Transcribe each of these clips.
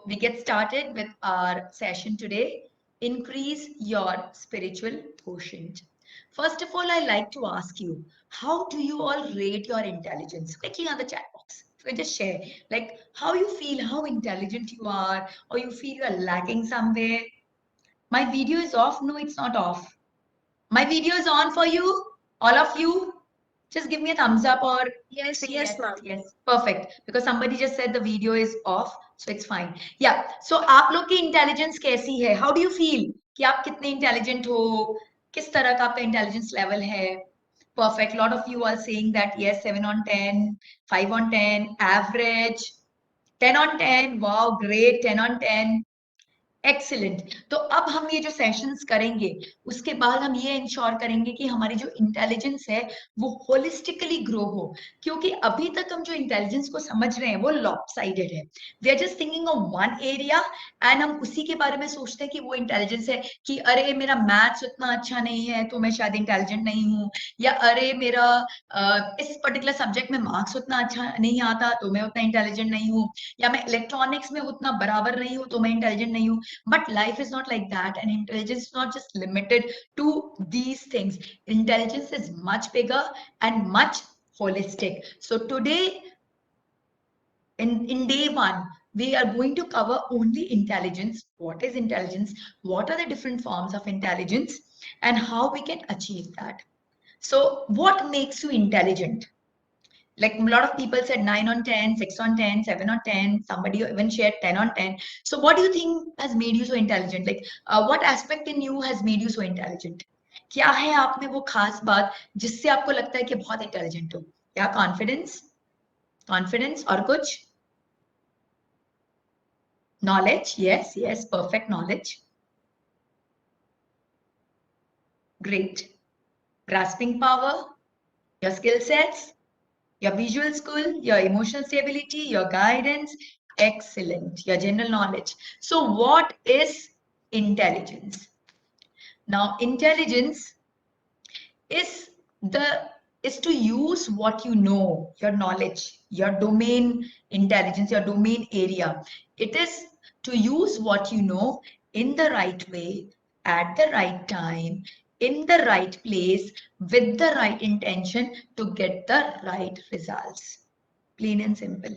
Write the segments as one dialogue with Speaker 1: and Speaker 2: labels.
Speaker 1: we get started with our session today. Increase your spiritual quotient. First of all, I like to ask you, how do you all rate your intelligence? Quickly on the chat box. So just share, like how you feel, how intelligent you are, or you feel you are lacking somewhere. My video is off. No, it's not off. My video is on for you, all of you. Just give me a thumbs up or
Speaker 2: Yes,
Speaker 1: say
Speaker 2: yes,
Speaker 1: yes.
Speaker 2: ma'am.
Speaker 1: Yes, perfect. Because somebody just said the video is off, so it's fine. Yeah. So आप लोग की intelligence कैसी है? How do you feel? कि आप कितने intelligent हो? किस तरह का आपका intelligence level है? Perfect. A lot of you are saying that yes, 7 on 10, 5 on 10, average, 10 on 10. Wow, great, 10 on 10. Excellent. तो अब हम ये जो सेशंस करेंगे उसके बाद हम ये इंश्योर करेंगे कि हमारी जो इंटेलिजेंस है वो होलिस्टिकली ग्रो हो, क्योंकि अभी तक हम जो इंटेलिजेंस को समझ रहे हैं वो लॉपसाइडेड है। We are just thinking of one area and हम उसी के बारे में सोचते हैं कि वो इंटेलिजेंस है, कि अरे मेरा मैथ्स उतना अच्छा नहीं है तो मैं शायद इंटेलिजेंट नहीं हूँ, या अरे मेरा इस पर्टिकुलर सब्जेक्ट में मार्क्स उतना अच्छा नहीं आता तो मैं उतना इंटेलिजेंट नहीं हूँ, या मैं इलेक्ट्रॉनिक्स में उतना बराबर नहीं हूँ तो मैं इंटेलिजेंट नहीं हूँ। But life is not like that, and intelligence is not just limited to these things. Intelligence is much bigger and much holistic. So today, in day one, we are going to cover only intelligence. What is intelligence? What are the different forms of intelligence, and how we can achieve that? So, what makes you intelligent? Like a lot of people said 9 on 10, 6 on 10, 7 on 10. Somebody even shared 10 on 10. So what do you think has made you so intelligent? Like what aspect in you has made you so intelligent? क्या है आप में वो खास बात जिससे आपको लगता है कि बहुत इंटेलिजेंट हो? क्या कॉन्फिडेंस? कॉन्फिडेंस और कुछ? Knowledge? Yes, yes, perfect knowledge. Great. Grasping power, your skill sets, your visual skill, your emotional stability, your guidance, excellent, your general knowledge. So what is intelligence? Now, intelligence is the is to use what you know, your knowledge, your domain intelligence, your domain area. It is to use what you know in the right way, at the right time, in the right place, with the right intention to get the right results. Plain and simple.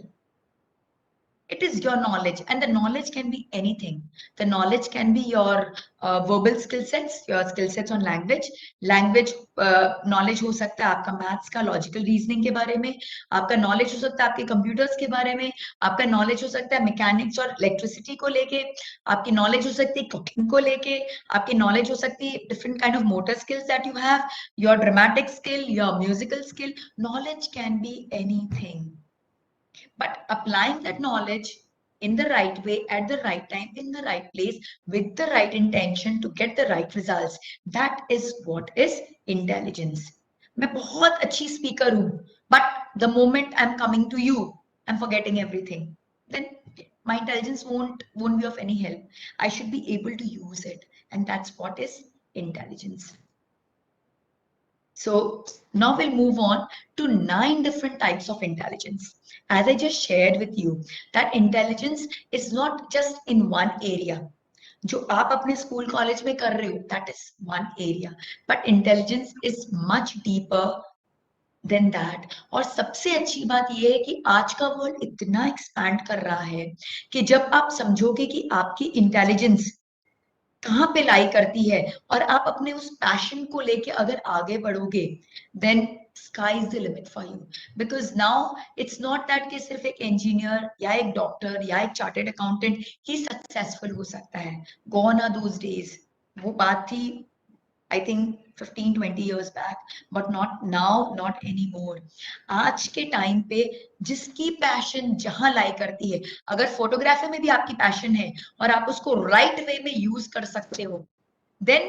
Speaker 1: It is your knowledge, and the knowledge can be anything. The knowledge can be your verbal skill sets, your skill sets on language. Language knowledge हो सकता है आपका maths का, logical reasoning के बारे में, आपका knowledge हो सकता है आपके कंप्यूटर्स के बारे में, आपका नॉलेज हो सकता है मैकेनिक्स और इलेक्ट्रिसिटी को लेके, आपकी नॉलेज हो सकती है कुकिंग को लेके, आपकी नॉलेज हो सकती है different kind of motor skills that you have, your dramatic skill, your musical skill. Knowledge can be anything. But applying that knowledge in the right way, at the right time, in the right place, with the right intention to get the right results, that is what is intelligence. मैं बहुत अच्छी speaker हूँ, but the moment I'm coming to you, I'm forgetting everything. Then my intelligence won't be of any help. I should be able to use it, and that's what is intelligence. So now we'll move on to 9 different types of intelligence. As I just shared with you, that intelligence is not just in one area. जो आप अपने school college में कर रहे हो, that is one area. But intelligence is much deeper than that. और सबसे अच्छी बात यह है कि आज का वर्ल्ड इतना एक्सपैंड कर रहा है कि जब आप समझोगे कि आपकी इंटेलिजेंस कहाँ पे लाई करती है और आप अपने उस पैशन को लेके अगर आगे बढ़ोगे, then sky is the limit for you, because now it's not that कि सिर्फ एक इंजीनियर या एक डॉक्टर या एक चार्टेड अकाउंटेंट ही सक्सेसफुल हो सकता है. Gone are those days. वो बात थी I think 15-20 years back, but not now, not anymore. आज के टाइम पे जिसकी पैशन जहां लाई करती है, अगर फोटोग्राफी में भी आपकी पैशन है और आप उसको राइट वे में यूज कर सकते हो, then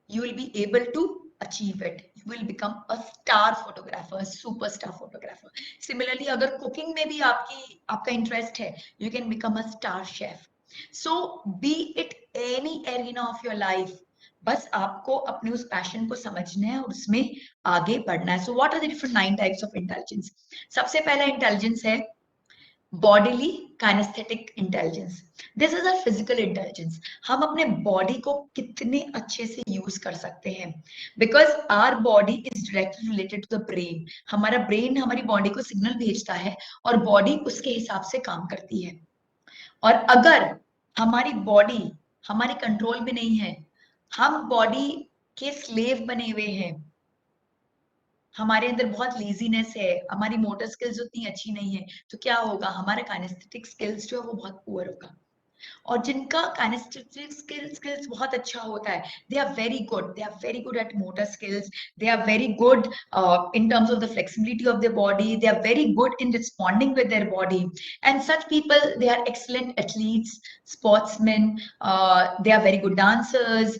Speaker 1: you will be able to achieve it. You will become a star photographer, a superstar photographer. Similarly, अगर कुकिंग में भी आपका इंटरेस्ट है, you can become a star chef. So be it any arena of your life, बस आपको अपने उस passion को समझना है और उसमें आगे बढ़ना है. So what are the different 9 types of intelligence? सबसे पहला इंटेलिजेंस है bodily kinesthetic intelligence, this is a physical intelligence. हम अपने बॉडी को कितने अच्छे से यूज कर सकते हैं, because our body is directly related to the brain. हमारा ब्रेन हमारी बॉडी को सिग्नल भेजता है और बॉडी उसके हिसाब से काम करती है। और अगर हमारी बॉडी हमारे कंट्रोल में नहीं है, हम बॉडी के स्लेव बने हुए हैं, हमारे अंदर बहुत लेजीनेस है, हमारी मोटर स्किल्स उतनी अच्छी नहीं है, तो क्या होगा, हमारा काइनेस्थेटिक स्किल्स जो है वो बहुत पुअर होगा। और जिनका काइनेस्थेटिक स्किल्स बहुत अच्छा होता है, they are very good, they are very good at motor skills, they are very good in terms of the flexibility of their body, they are very good in responding with their body, and such people, they are excellent athletes, sportsmen, they are very good dancers,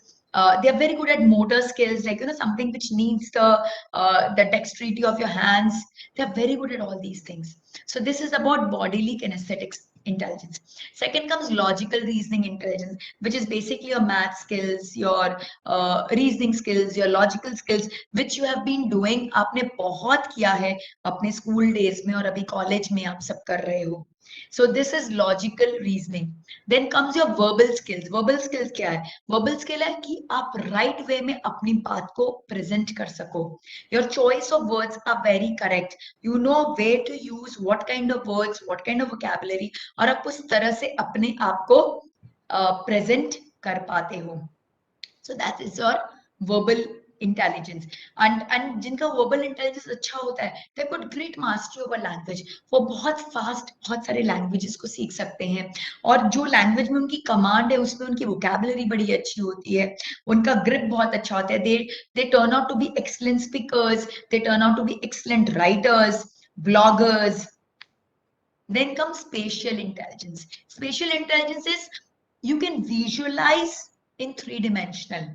Speaker 1: they are very good at motor skills, like something which needs the dexterity of your hands. They are very good at all these things. So this is about bodily kinesthetics intelligence. Second comes logical reasoning intelligence, which is basically your math skills, your reasoning skills, your logical skills, which you have been doing. आपने बहुत किया है अपने school days में और अभी college में आप सब कर रहे हो. So this is logical reasoning. Then comes your verbal skills. Verbal skills क्या है? Verbal skill है कि आप right way में अपनी बात को present कर सको. Your choice of words are very correct. You know where to use what kind of words, what kind of vocabulary, और आप उस तरह से अपने आप को present कर पाते हो. So that is your verbal intelligence. And जिनका verbal intelligence अच्छा होता है, they've got great mastery over language. वो बहुत fast बहुत सारे languages को सीख सकते हैं, और जो language में उनकी command है उसमें उनकी vocabulary बड़ी अच्छी होती है, उनका grip बहुत अच्छा होता है. They turn out to be excellent speakers, they turn out to be excellent writers, bloggers. Then comes spatial intelligence. Spatial intelligence is you can visualize in three-dimensional.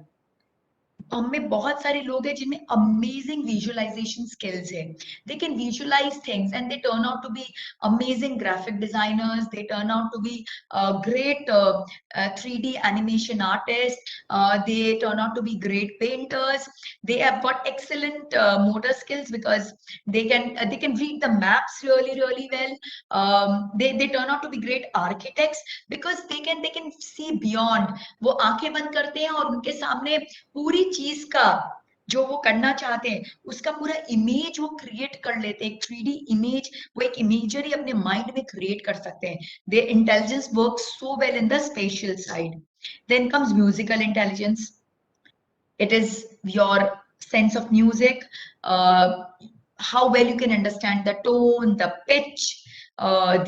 Speaker 1: हमें बहुत सारे लोग हैं जिनमें अमेजिंग विजुअलाइजेशन स्किल्स है. They can visualize things and they turn out to be amazing graphic designers, they turn out to be great 3D animation artists, they turn out to be great painters, they have got excellent motor skills because they can read the maps really well. They turn out to be great architects because they can see beyond. वो आंखें बंद करते हैं और उनके सामने पूरी चीज का जो वो करना चाहते हैं उसका पूरा इमेज वो क्रिएट कर लेते हैं, एक 3D इमेज, वो एक इमेजरी अपने माइंड में क्रिएट कर सकते हैं. Their intelligence works so well in the spatial side. Then comes musical intelligence. It is your sense of music, how well you can understand the tone, the pitch,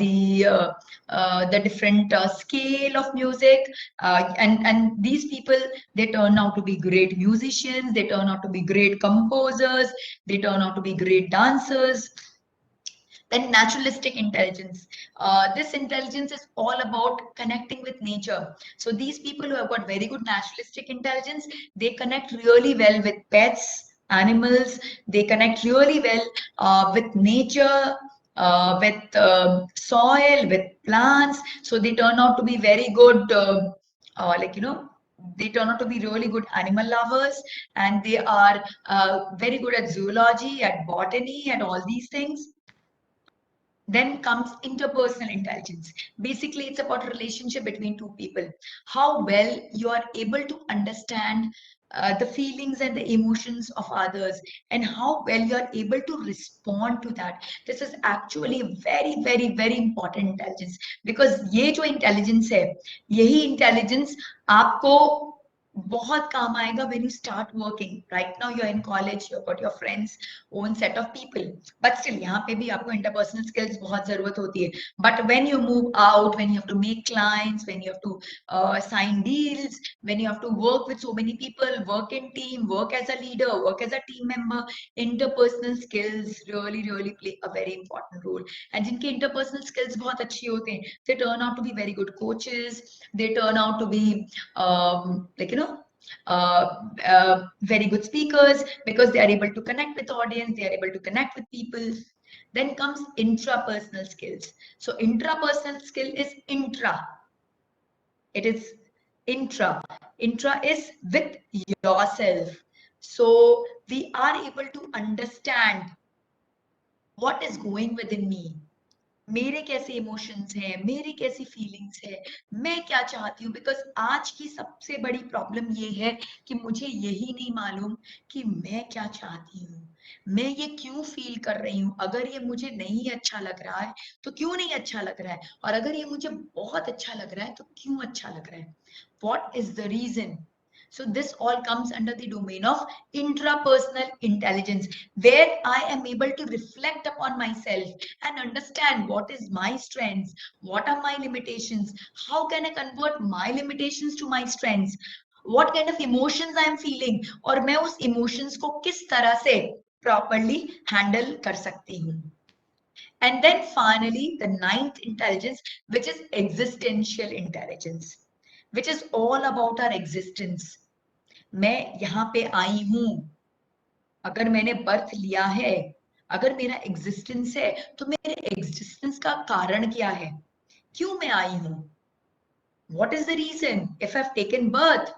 Speaker 1: the different scale of music, and these people, they turn out to be great musicians, they turn out to be great composers, they turn out to be great dancers. Then naturalistic intelligence. This intelligence is all about connecting with nature. So these people who have got very good naturalistic intelligence, they connect really well with pets, animals, they connect really well with nature, with soil, with plants. So they turn out to be very good, they turn out to be really good animal lovers, and they are very good at zoology, at botany, and all these things. Then comes interpersonal intelligence. Basically, it's about relationship between two people. How well you are able to understand the feelings and the emotions of others, and how well you are able to respond to that. This is actually a very important intelligence, because ये जो intelligence है, यही intelligence आपको बहुत काम आएगा when you start working. Right now you're in college, you've got your friends, own set of people, but still यहाँ पे भी आपको interpersonal skills बहुत जरूरत होती है. But when you move out, when you have to meet clients, when you have to sign deals, when you have to work with so many people, work in team, work as a leader, work as a team member, interpersonal skills really play a very important role. And जिनके interpersonal skills बहुत अच्छी होते हैं, they turn out to be very good coaches, they turn out to be very good speakers, because they are able to connect with audience, they are able to connect with people. Then comes intrapersonal skills. So intrapersonal skill is intra. It is intra. Intra is with yourself. So we are able to understand what is going within me. मेरे कैसे emotions हैं, मेरी कैसी feelings है, मैं क्या चाहती हूँ। बिकॉज आज की सबसे बड़ी प्रॉब्लम ये है कि मुझे यही नहीं मालूम कि मैं क्या चाहती हूँ, मैं ये क्यों फील कर रही हूँ। अगर ये मुझे नहीं अच्छा लग रहा है तो क्यों नहीं अच्छा लग रहा है, और अगर ये मुझे बहुत अच्छा लग रहा है तो क्यों अच्छा लग रहा है, what is the reason. So this all comes under the domain of intrapersonal intelligence, where I am able to reflect upon myself and understand what is my strengths, what are my limitations, how can I convert my limitations to my strengths, what kind of emotions I am feeling, और मैं उस emotions को किस तरह से properly handle कर सकती हूँ. And then finally, the ninth intelligence, which is existential intelligence, which is all about our existence. मैं यहाँ पे आई हूँ, अगर मैंने बर्थ लिया है, अगर मेरा एग्जिस्टेंस है, तो मेरे एग्जिस्टेंस का कारण क्या है, क्यों मैं आई हूँ, what is the reason if I've taken birth,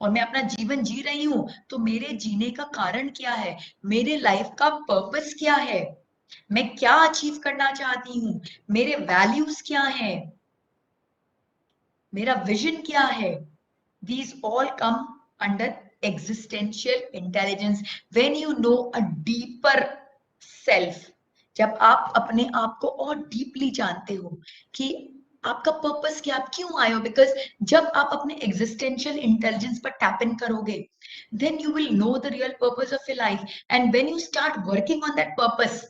Speaker 1: और मैं अपना जीवन जी रही हूँ तो मेरे जीने का कारण क्या है, मेरे लाइफ का पर्पस क्या है, मैं क्या अचीव करना चाहती हूँ, मेरे वैल्यूज क्या हैं, मेरा विजन क्या है. These all come under existential intelligence when you know a deeper self. जब आप अपने आप को और डीपली जानते हो कि आपका पर्पस क्या, आप क्यों आए हो. बिकॉज जब आप अपने एग्जिस्टेंशियल इंटेलिजेंस पर टैप इन करोगे, then you will know the real purpose of your life, and when you start working on that purpose,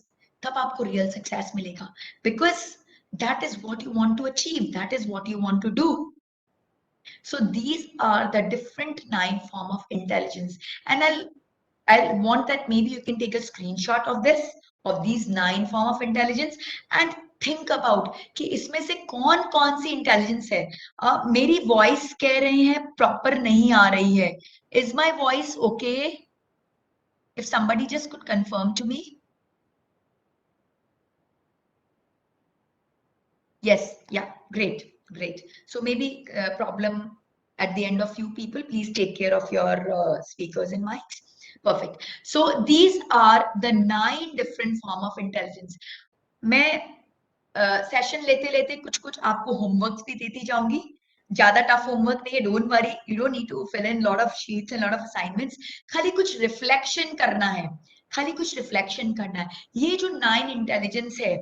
Speaker 1: तब आपको रियल सक्सेस मिलेगा. Because that is what you want to achieve, that is what you want to do. So these are the different 9 form of intelligence, and I'll want that maybe you can take a screenshot of this, of these 9 form of intelligence, and think about कि इसमें से कौन कौन सी intelligence है. मेरी voice कह रहे हैं प्रॉपर नहीं आ रही है. Is my voice okay? If somebody just could confirm to me. Yes, yeah, great, great. So maybe problem at the end of few people, please take care of your speakers and mics. Perfect. So these are the 9 different form of intelligence. मैं session लेते लेते कुछ कुछ आपको homeworks भी देती जाऊंगी. ज्यादा टफ होमवर्क नहीं है, don't worry, you don't need to fill in lot of sheets and lot of assignments. खाली कुछ रिफ्लेक्शन करना है, खाली कुछ रिफ्लेक्शन करना है. ये जो 9 इंटेलिजेंस है,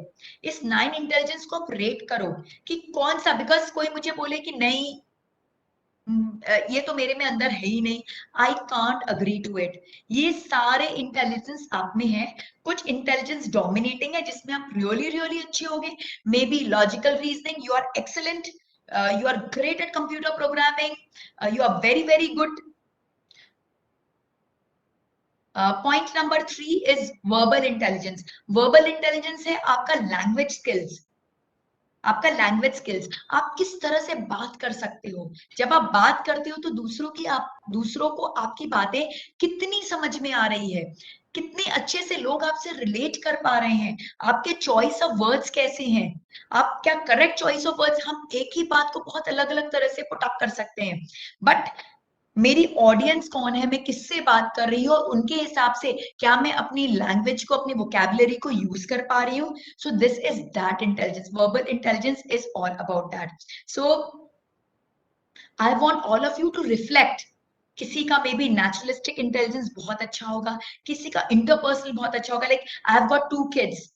Speaker 1: इस 9 इंटेलिजेंस को आप रेट करो कि कौन सा. बिकॉज कोई मुझे बोले कि नहीं ये तो मेरे में अंदर है ही नहीं, I can't agree to it. ये सारे इंटेलिजेंस आप में है. कुछ इंटेलिजेंस डोमिनेटिंग है जिसमें आप रियली रियली अच्छे होंगे. Maybe logical reasoning, you are excellent, you are great at computer programming, you are very very good. Point number 3 is verbal intelligence. Verbal intelligence है आपका language skills, आपका language skills. आप किस तरह से बात कर सकते हो. जब आप बात करते हो तो दूसरों को आपकी बातें कितनी समझ में आ रही है, कितने अच्छे से लोग आपसे रिलेट कर पा रहे हैं, आपके चॉइस ऑफ वर्ड्स कैसे हैं, आप क्या करेक्ट चॉइस ऑफ वर्ड्स. हम एक ही बात को बहुत अलग अलग तरह से पुट अप कर सकते हैं, बट मेरी ऑडियंस कौन है, मैं किससे बात कर रही हूँ, और उनके हिसाब से क्या मैं अपनी लैंग्वेज को, अपनी वोकैबुलरी को यूज कर पा रही हूँ. So this is that intelligence. Verbal intelligence is all about that. So I want all of you to reflect. किसी का मे बी नेचुरलिस्टिक इंटेलिजेंस बहुत अच्छा होगा, किसी का इंटरपर्सनल बहुत अच्छा होगा. Like I have got 2 kids.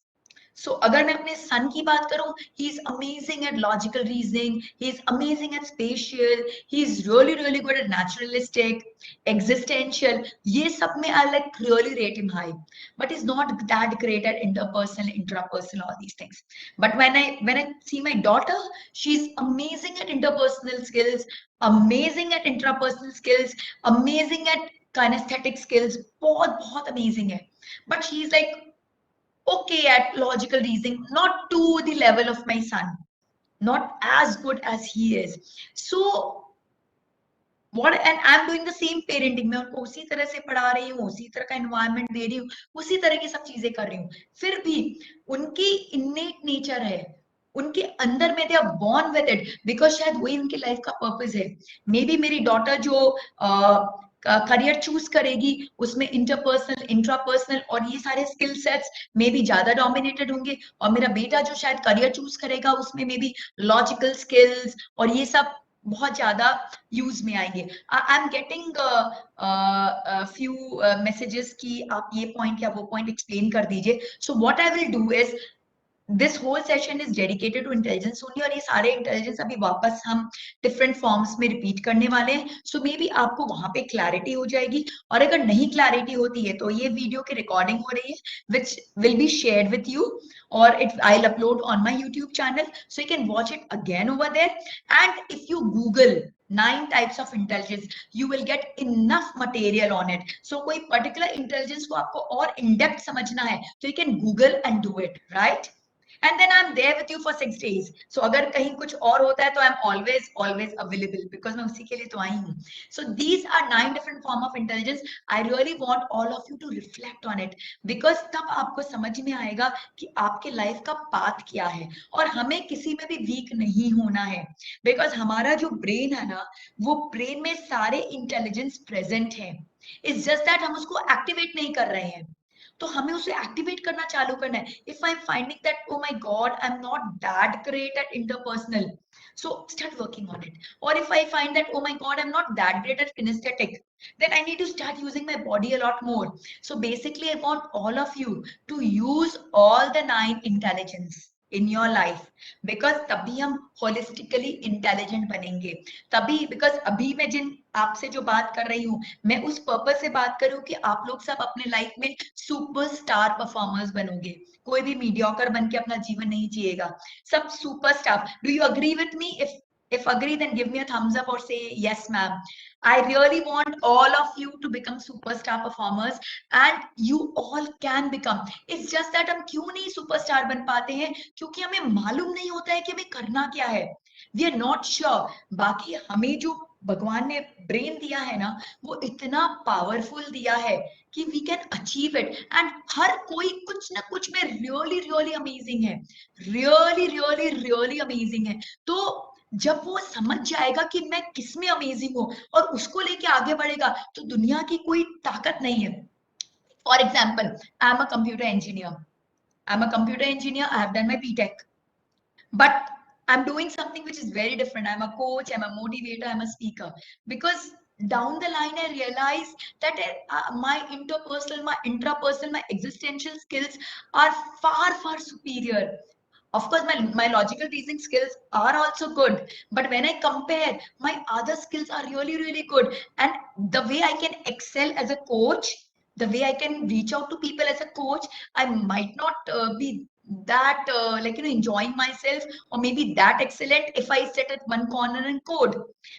Speaker 1: So अगर मैं अपने सन की बात करूं, he is amazing at logical reasoning, he is amazing at spatial, he is really really good at naturalistic, existential. ये सब में I like really rate him high, but he's not that great at interpersonal, intrapersonal, all these things. But when I see my daughter, she's amazing at interpersonal skills, amazing at intrapersonal skills, amazing at kinesthetic skills. बहुत बहुत amazing है. But she's like okay at logical reasoning, not to the level of my son, not as good as he is. So what, and I'm doing the same parenting. मैं उनको उसी तरह से पढ़ा रही हूँ, उसी तरह का environment दे रही हूँ, उसी तरह की सब चीजें कर रही हूँ. फिर भी उनकी innate nature है, उनके अंदर में they are born with it, because शायद वही उनकी लाइफ का पर्पस है. मे बी मेरी डॉटर जो करियर चूज करेगी उसमें इंटरपर्सनल, इंट्रापर्सनल और ये सारे स्किल सेट्स में भी ज्यादा डोमिनेटेड होंगे, और मेरा बेटा जो शायद करियर चूज करेगा उसमें में भी लॉजिकल स्किल्स और ये सब बहुत ज्यादा यूज में आएंगे। I am getting few messages कि आप ये पॉइंट या वो पॉइंट एक्सप्लेन कर दीजिए। So what I will do is this whole session is dedicated to intelligence only, और ये सारे इंटेलिजेंस अभी वापस हम डिफरेंट फॉर्म्स में रिपीट करने वाले हैं। सो मे बी आपको वहां पे क्लैरिटी हो जाएगी, और अगर नहीं क्लैरिटी होती है तो ये वीडियो की रिकॉर्डिंग हो रही है which will be shared with you, और it I will upload on my YouTube channel, so you can watch it again over there. And if you google 9 types of intelligence, you will get enough material on it. So कोई particular intelligence को आपको और in depth समझना है तो you can Google and do it, right? And then I'm there with you for 6 days. So अगर कहीं कुछ और होता है तो I'm always available because मैं उसी के लिए तो आई हूँ. So these are 9 different form of intelligence. I really want all of you to reflect on it because तब आपको समझ में आएगा कि आपके लाइफ का पाथ क्या है, और हमें किसी में भी वीक नहीं होना है बिकॉज हमारा जो ब्रेन है ना, वो ब्रेन में सारे इंटेलिजेंस प्रेजेंट है. इट्स जस्ट दैट हम उसको एक्टिवेट नहीं कर रहे हैं, तो हमें उसे एक्टिवेट करना चालू करना है. If I am finding that oh my God I am not that great at interpersonal, so start working on it. Or if I find that oh my god I'm not that great at kinesthetic, then I need to start using my body a lot more. So basically I want all of you to use all the 9 intelligence in your life because तभी हम holistically intelligent बनेंगे. तभी because अभी मैं जिन आपसे जो बात कर रही हूँ मैं उस पर्पस से बात करूँ कि आप लोग सब अपने लाइफ में सुपरस्टार परफॉर्मर्स बनोगे. कोई भी मीडियोकर बन के अपना जीवन नहीं जिएगा, सब superstar. Do you agree with me? if agree then give me a thumbs up or say yes ma'am. I really want all of you to become superstar performers and you all can become. It's just that हम क्यों नहीं superstar बन पाते हैं, क्योंकि हमें मालूम नहीं होता है कि हमें करना क्या है. We are not sure. बाकी हमें जो भगवान ने ब्रेन दिया है ना, वो इतना पावरफुल दिया है कि we can achieve it. And हर कोई कुछ ना कुछ में रियली रियली अमेजिंग है, रियली रियली रियली अमेजिंग है. तो जब वो समझ जाएगा कि मैं किस में अमेजिंग हूँ और उसको लेके आगे बढ़ेगा तो दुनिया की कोई ताकत नहीं है. For example I am a computer engineer, I have done my BTech, but I'm doing something which is very different. I'm a coach, I'm a motivator, I'm a speaker, because down the line I realized that my interpersonal, my intrapersonal, my existential skills are far superior. Of course my logical reasoning skills are also good, but when I compare, my other skills are really good. And the way I can excel as a coach, the way I can reach out to people as a coach, I might not be that enjoying myself or maybe that excellent if I sit at one corner and code.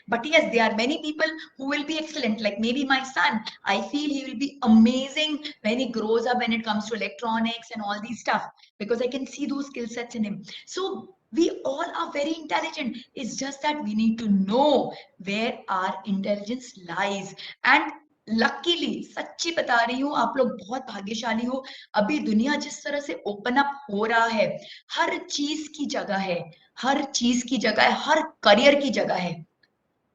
Speaker 1: But yes, there are many people who will be excellent, like maybe my son. I feel he will be amazing when he grows up when it comes to electronics and all these stuff, because I can see those skill sets in him. So we all are very intelligent. It's just that we need to know where our intelligence lies. And luckily सच्ची बता रही हूँ, आप लोग बहुत भाग्यशाली हो. अभी दुनिया जिस तरह से ओपन अप हो रहा है, हर चीज की जगह है, हर चीज की जगह है, हर करियर की जगह है.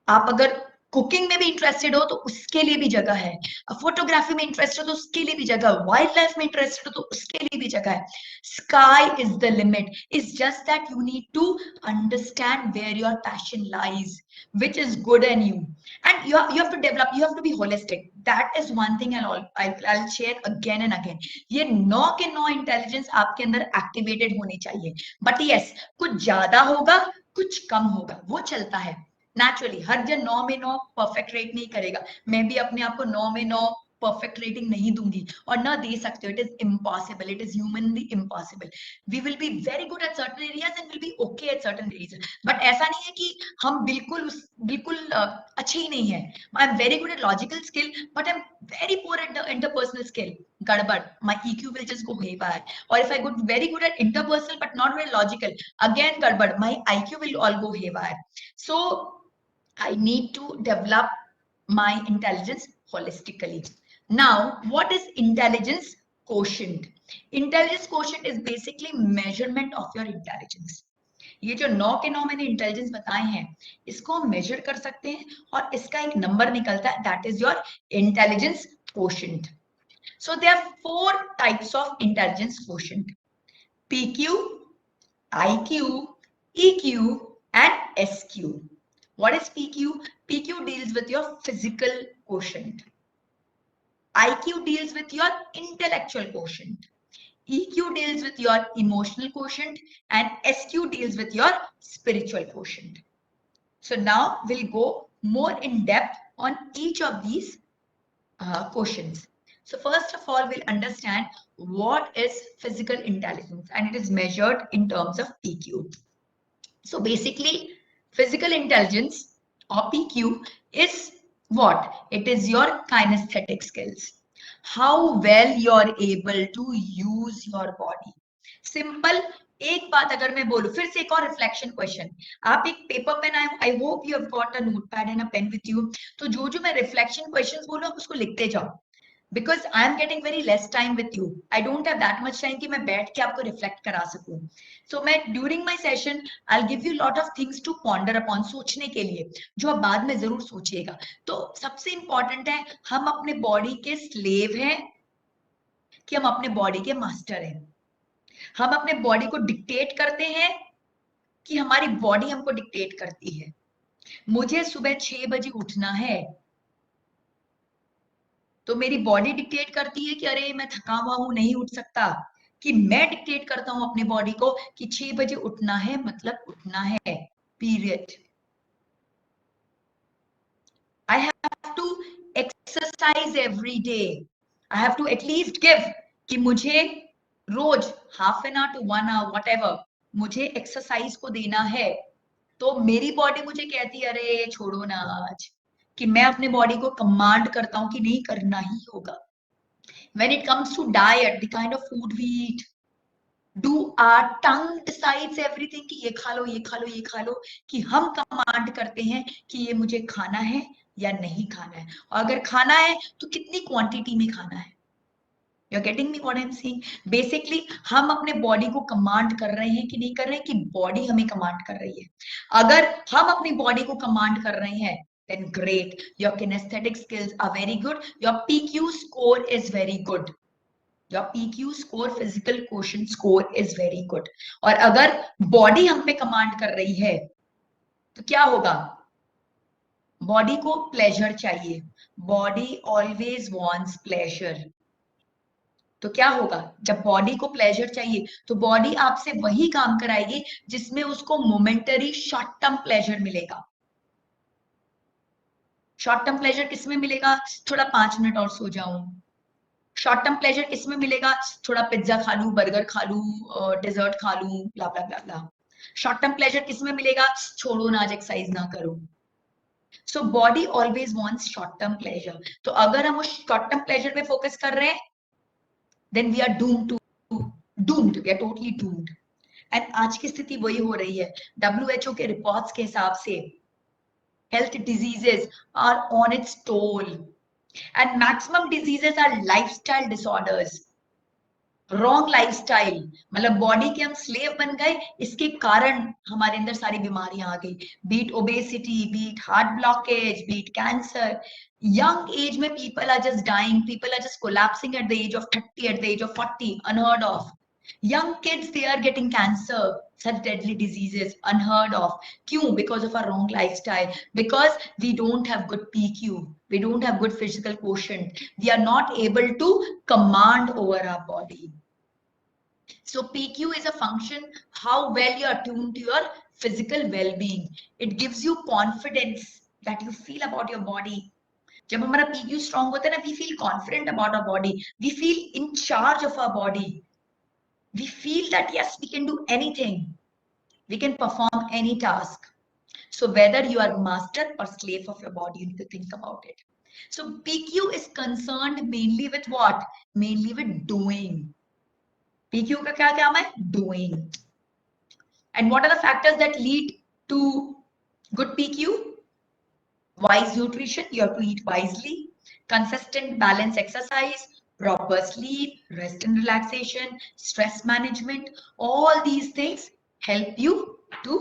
Speaker 1: आप अगर कुकिंग में भी इंटरेस्टेड हो तो उसके लिए भी जगह है, फोटोग्राफी में इंटरेस्टेड हो तो उसके लिए भी जगह, वाइल्ड लाइफ में इंटरेस्टेड हो तो उसके लिए भी जगह है. Sky is the limit. It's just that you need to understand where your passion lies, which is good in you, and you have to develop, you have to be holistic. That is one thing I'll share again and again. ये 9 के 9 intelligence आपके अंदर activated होनी चाहिए. But yes, कुछ ज्यादा होगा कुछ कम होगा, वो चलता है नेचुरली. हर जन 9 में 9 परफेक्ट रेट नहीं करेगा. मैं भी अपने आप को 9 में 9 परफेक्ट रेटिंग नहीं दूंगी और ना दे सकते हो. It is impossible, it is humanly impossible. We will be very good at certain areas and will be okay at certain areas. But ऐसा नहीं है कि हम बिल्कुल अच्छे ही नहीं है. I am very good eight logical skill but I am very poor at the interpersonal skill. गड़बड़, my EQ will just go haywire. Or if I got very good at interpersonal but not very logical, again garbad, my IQ will all go haywire. So I need to develop my intelligence holistically. Now, what is intelligence quotient? Intelligence quotient is basically measurement of your intelligence. ये जो 9 के 9 मैंने intelligence बताए हैं, इसको हम major कर सकते हैं और इसका एक नंबर निकलता है, that is your intelligence quotient. So there are 4 types of intelligence quotient: PQ, IQ, EQ, and SQ. What is PQ? PQ deals with your physical quotient. IQ deals with your intellectual quotient. EQ deals with your emotional quotient, and SQ deals with your spiritual quotient. So now we'll go more in depth on each of these quotients. So first of all, we'll understand what is physical intelligence, and it is measured in terms of PQ. So basically, physical intelligence or PQ is what? It is your kinesthetic skills. How well you're able to use your body. Simple. एक बात अगर मैं बोलूं, फिर से एक और reflection question. आप एक paper pen, I hope you have got a notepad and a pen with you. तो जो मैं रिफ्लेक्शन क्वेश्चंस बोलूं, आप उसको लिखते जाओ. Because I am getting very less time with you. I don't have that much time कि मैं बैठ के आपको रिफ्लेक्ट करा सकूं. So मैं during my session I'll give you lot of things to ponder upon, सोचने के लिए, जो आप बाद में जरूर सोचिएगा. तो सबसे इंपॉर्टेंट है, हम अपने बॉडी के स्लेव हैं कि हम अपने बॉडी के मास्टर हैं. हम अपने बॉडी को डिक्टेट करते हैं कि हमारी बॉडी हमको डिक्टेट करती है. मुझे सुबह 6 बजे उठना है, तो मेरी बॉडी डिक्टेट करती है कि अरे मैं थका हुआ हूं, नहीं उठ सकता, कि मैं डिक्टेट करता हूं अपनी बॉडी को कि 6 बजे उठना है, मतलब उठना है, period. I have to exercise every day. I have to at least give कि मुझे रोज half an hour to 1 hour whatever मुझे एक्सरसाइज को देना है. तो मेरी बॉडी मुझे कहती है अरे छोड़ो ना आज, कि मैं अपने बॉडी को कमांड करता हूं कि नहीं, करना ही होगा. When it comes to diet, the kind of food we eat, do our tongue decides everything कि ये खा लो, ये खा लो, ये खा लो, कि हम कमांड करते हैं कि ये मुझे खाना है या नहीं खाना है, और अगर खाना है तो कितनी क्वांटिटी में खाना है. You're getting me what I'm saying? Basically, हम अपने बॉडी को कमांड कर रहे हैं कि नहीं कर रहे हैं, कि बॉडी हमें कमांड कर रही है. अगर हम अपनी बॉडी को कमांड कर रहे हैं, then great. Your kinesthetic skills are very good. Your PQ score is very good. Your PQ score, physical quotient score is very good. और अगर बॉडी हम पे कमांड कर रही है तो क्या होगा? बॉडी को प्लेजर चाहिए. Body always wants pleasure. तो क्या होगा? जब बॉडी को प्लेजर चाहिए तो बॉडी आपसे वही काम कराएगी जिसमें उसको मोमेंटरी शॉर्ट टर्म प्लेजर मिलेगा. शॉर्ट टर्म प्लेजर किसमें मिलेगा? थोड़ा 5 मिनट और सो जाऊं. शॉर्ट टर्म प्लेजर किसमें मिलेगा? थोड़ा पिज्जा खा लूं, बर्गर खा लूं, डेजर्ट खा लूं, ब्ला ब्ला ब्ला ब्ला. शॉर्ट टर्म प्लेजर किसमें मिलेगा? छोड़ो ना, आज एक्सरसाइज ना करो. So body always wants short term pleasure. तो अगर हम उस शॉर्ट टर्म प्लेजर पे फोकस कर रहे हैं, then we are doomed, we are totally doomed. And आज की स्थिति वही हो रही है. WHO के रिपोर्ट्स के हिसाब से health diseases are on its toll, and maximum diseases are lifestyle disorders. Wrong lifestyle, मतलब बॉडी के हम स्लेव बन गए, इसके कारण हमारे अंदर सारी बीमारियां आ गई. Beat obesity, beat heart blockage, beat cancer. Young age में people are just dying, people are just collapsing at the age of 30, at the age of 40, unheard of. Young kids, they are getting cancer, such deadly diseases, unheard of. क्यों? Because of our wrong lifestyle. Because we don't have good PQ. We don't have good physical quotient. We are not able to command over our body. So PQ is a function how well you are tuned to your physical well-being. It gives you confidence that you feel about your body. जब हमारा PQ strong होता है ना, we feel confident about our body. We feel in charge of our body. We feel that yes, we can do anything. We can perform any task. So whether you are master or slave of your body, you need to think about it. So PQ is concerned mainly with what? Mainly with doing. PQ का क्या काम है? Doing. And what are the factors that lead to good PQ? Wise nutrition, you have to eat wisely. Consistent balanced exercise, proper sleep, rest and relaxation, stress management, all these things help you to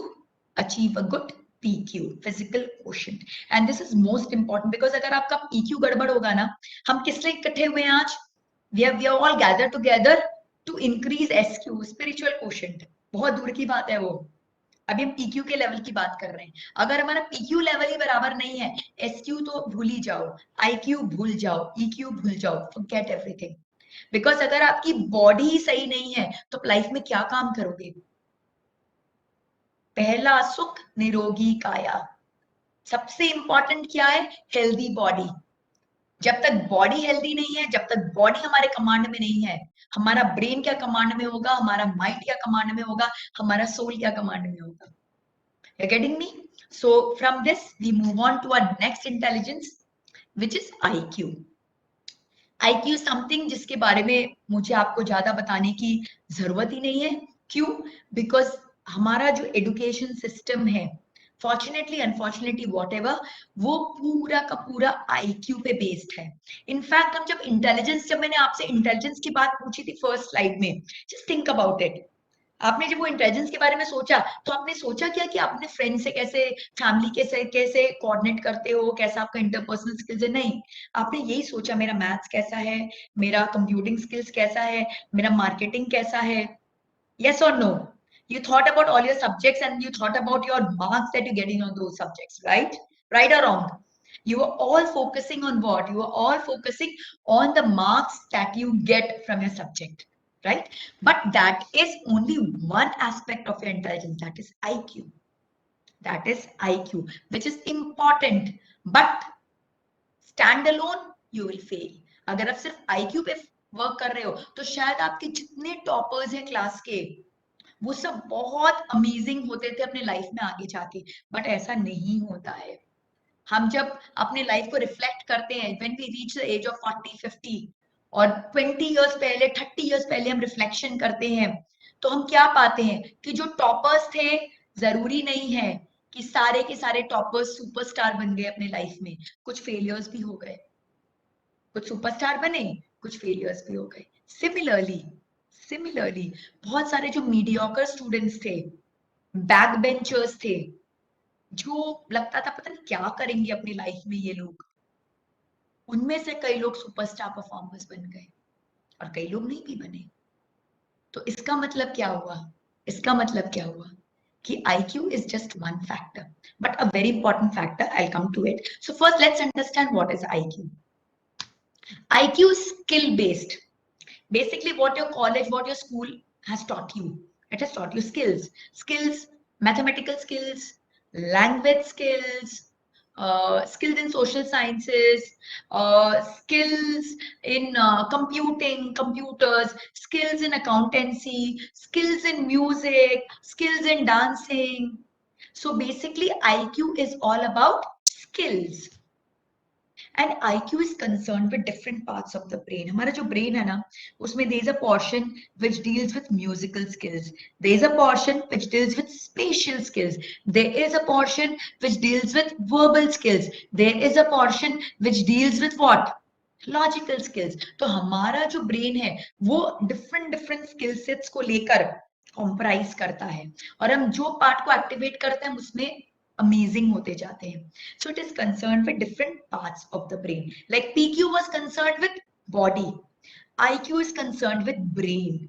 Speaker 1: achieve a good PQ, physical quotient. And this is most important because अगर आपका PQ गड़बड़ होगा ना, हम किस लिए इकट्ठे हुए हैं आज? We are all gathered together to increase SQ, spiritual quotient. बहुत दूर की बात है वो. अभी हम PQ के लेवल की बात कर रहे हैं. अगर हमारा PQ लेवल ही बराबर नहीं है, SQ तो भूल ही जाओ, IQ भूल जाओ, EQ भूल जाओ, forget everything. बिकॉज अगर आपकी बॉडी ही सही नहीं है तो लाइफ में क्या काम करोगे? पहला सुख निरोगी काया. सबसे इंपॉर्टेंट क्या है? Healthy body. जब तक बॉडी हेल्दी नहीं है, जब तक बॉडी हमारे कमांड में नहीं है, हमारा ब्रेन क्या कमांड में होगा, हमारा माइंड क्या कमांड में होगा, हमारा सोल क्या कमांड में होगा. You're getting me? So from this we move on to our next intelligence, which is IQ. IQ something जिसके बारे में मुझे आपको ज्यादा बताने की जरूरत ही नहीं है. क्यों? बिकॉज हमारा जो एजुकेशन सिस्टम है, फॉर्चुनेटली अनफॉर्चुनेटली वॉटएवर, वो पूरा का पूरा IQ पे बेस्ड है. इनफैक्ट हम जब मैंने आपसे इंटेलिजेंस की बात पूछी थी फर्स्ट स्लाइड में, जस्ट थिंक अबाउट इट. आपने जब वो इंटेलिजेंस के बारे में सोचा तो आपने सोचा क्या कि आप अपने फ्रेंड से कैसे, फैमिली के कैसे कोऑर्डिनेट करते हो, कैसा आपका इंटरपर्सनल स्किल्स है? नहीं, आपने यही सोचा मेरा मैथ्स कैसा है, मेरा कंप्यूटिंग स्किल्स कैसा है, मेरा मार्केटिंग कैसा है. yes or no? You thought about all your subjects and you thought about your marks that you're getting on those subjects, right or wrong? You are all focusing on what? You are all focusing on the marks that you get from your subject, right? But that is only one aspect of your intelligence, that is IQ. That is IQ, which is important, but standalone you will fail. अगर आप सिर्फ IQ पे work कर रहे हो तो शायद आपके जितने टॉपर्स हैं क्लास के, वो सब बहुत अमेजिंग होते थे अपने लाइफ में आगे जाके, बट ऐसा नहीं होता है. हम जब अपने लाइफ को रिफ्लेक्ट करते हैं, when we reach the age of 40-50 और 20 इयर्स पहले, 30 इयर्स पहले हम रिफ्लेक्शन करते हैं, तो हम क्या पाते हैं कि जो टॉपर्स थे, जरूरी नहीं है कि सारे के सारे टॉपर्स सुपरस्टार बन गए अपने लाइफ में. कुछ फेलियर्स भी हो गए, कुछ सुपरस्टार बने, कुछ फेलियर्स भी हो गए. सिमिलरली बहुत सारे जो मीडियोकर स्टूडेंट्स थे, बैक बेंचर्स थे, जो लगता था पता नहीं क्या करेंगे अपनी लाइफ में ये लोग, उनमें से कई लोग सुपरस्टार परफॉर्मर्स बन गए और कई लोग नहीं भी बने. तो इसका मतलब क्या हुआ? इसका मतलब क्या हुआ कि IQ is just one factor, but a very important factor. I'll come to it. So first let's understand what is IQ. IQ is skill based. Basically what your college, what your school has taught you. It has taught you skills, mathematical skills, language skills, skills in social sciences, skills in computing, computers, skills in accountancy, skills in music, skills in dancing. So basically IQ is all about skills. And IQ is concerned with different parts of the brain. हमारा जो brain है ना, उसमें there is a portion which deals with musical skills. There is a portion which deals with spatial skills. There is a portion which deals with verbal skills. There is a portion which deals with what? Logical skills. तो हमारा जो brain है, वो different skill sets को लेकर comprise करता है, और हम जो part को activate करते हैं उसमें amazing होते जाते हैं. So it is concerned with different parts of the brain. Like PQ was concerned with body, IQ is concerned with brain.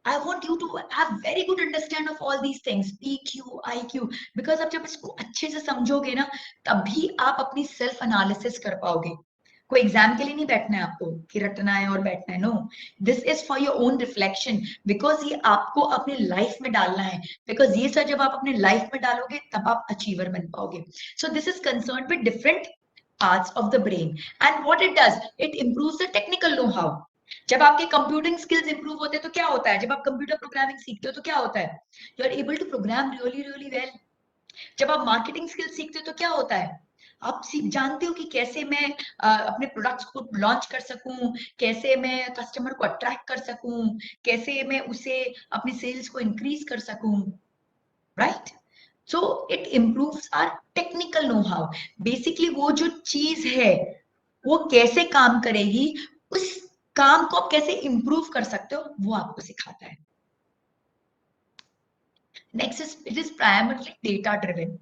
Speaker 1: I want you to have very good understand of all these things, PQ, IQ, because आप जब इसको अच्छे से समझोगे ना, तभी आप अपनी सेल्फ एनालिसिस कर पाओगे. कोई एग्जाम के लिए नहीं बैठना है आपको कि रटना है और बैठना है. No, this is for your own reflection, because ये आपको अपने लाइफ में डालना है. बिकॉज ये सब जब आप अपने लाइफ में डालोगे तब आप अचीवर बन पाओगे. सो this is concern with different parts of the brain. And what it does, it improves the technical know how. जब आपके कंप्यूटिंग स्किल्स इंप्रूव होते हैं तो क्या होता है? जब आप कंप्यूटर प्रोग्रामिंग सीखते हो तो क्या होता है? You are able to program really well. जब आप मार्केटिंग स्किल्स सीखते हो तो क्या होता है? आप जानते हो कि कैसे मैं अपने प्रोडक्ट्स को लॉन्च कर सकूं, कैसे मैं कस्टमर को अट्रैक्ट कर सकूं, कैसे मैं उसे अपने सेल्स को इंक्रीज कर सकूं, right? So it improves our technical know how. Basically वो जो चीज है वो कैसे काम करेगी, उस काम को आप कैसे इंप्रूव कर सकते हो, वो आपको सिखाता है. Next is it is primarily data driven.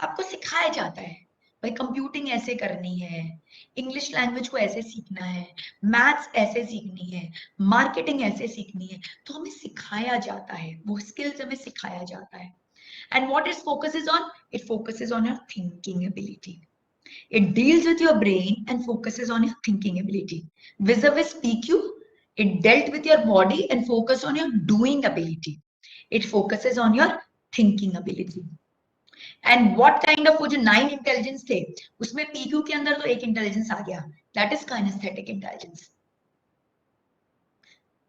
Speaker 1: आपको सिखाया जाता है भाई कंप्यूटिंग ऐसे करनी है, इंग्लिश लैंग्वेज को ऐसे सीखना है, मैथ्स ऐसे सीखनी है, मार्केटिंग ऐसे सीखनी है, तो हमें सिखाया जाता है, वो स्किल्स हमें सिखाया जाता है। And what it focuses on? It focuses on your thinking ability. It deals with your brain and focuses on your thinking ability. Vis-a-vis PQ, it dealt with your body and focus on your doing ability. It focuses on your thinking ability. And what kind of वो जो 9 intelligence थे उसमें PQ के अंदर तो एक intelligence आ गया, that is kinesthetic intelligence.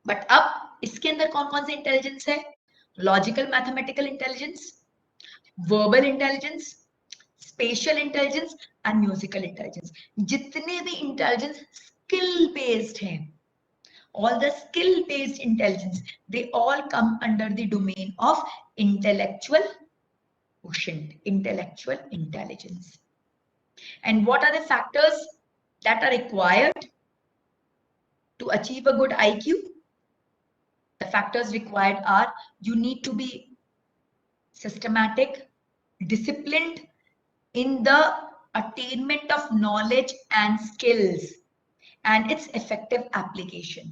Speaker 1: But अब इसके अंदर कौन कौन से इंटेलिजेंस है? Logical mathematical intelligence, verbal intelligence, special intelligence and musical intelligence. जितने भी इंटेलिजेंस स्किल बेस्ड हैं, all the skill based intelligence, they all come under the domain of intellectual quotient, intellectual intelligence. And what are the factors that are required to achieve a good IQ? The factors required are you need to be systematic, disciplined in the attainment of knowledge and skills and its effective application.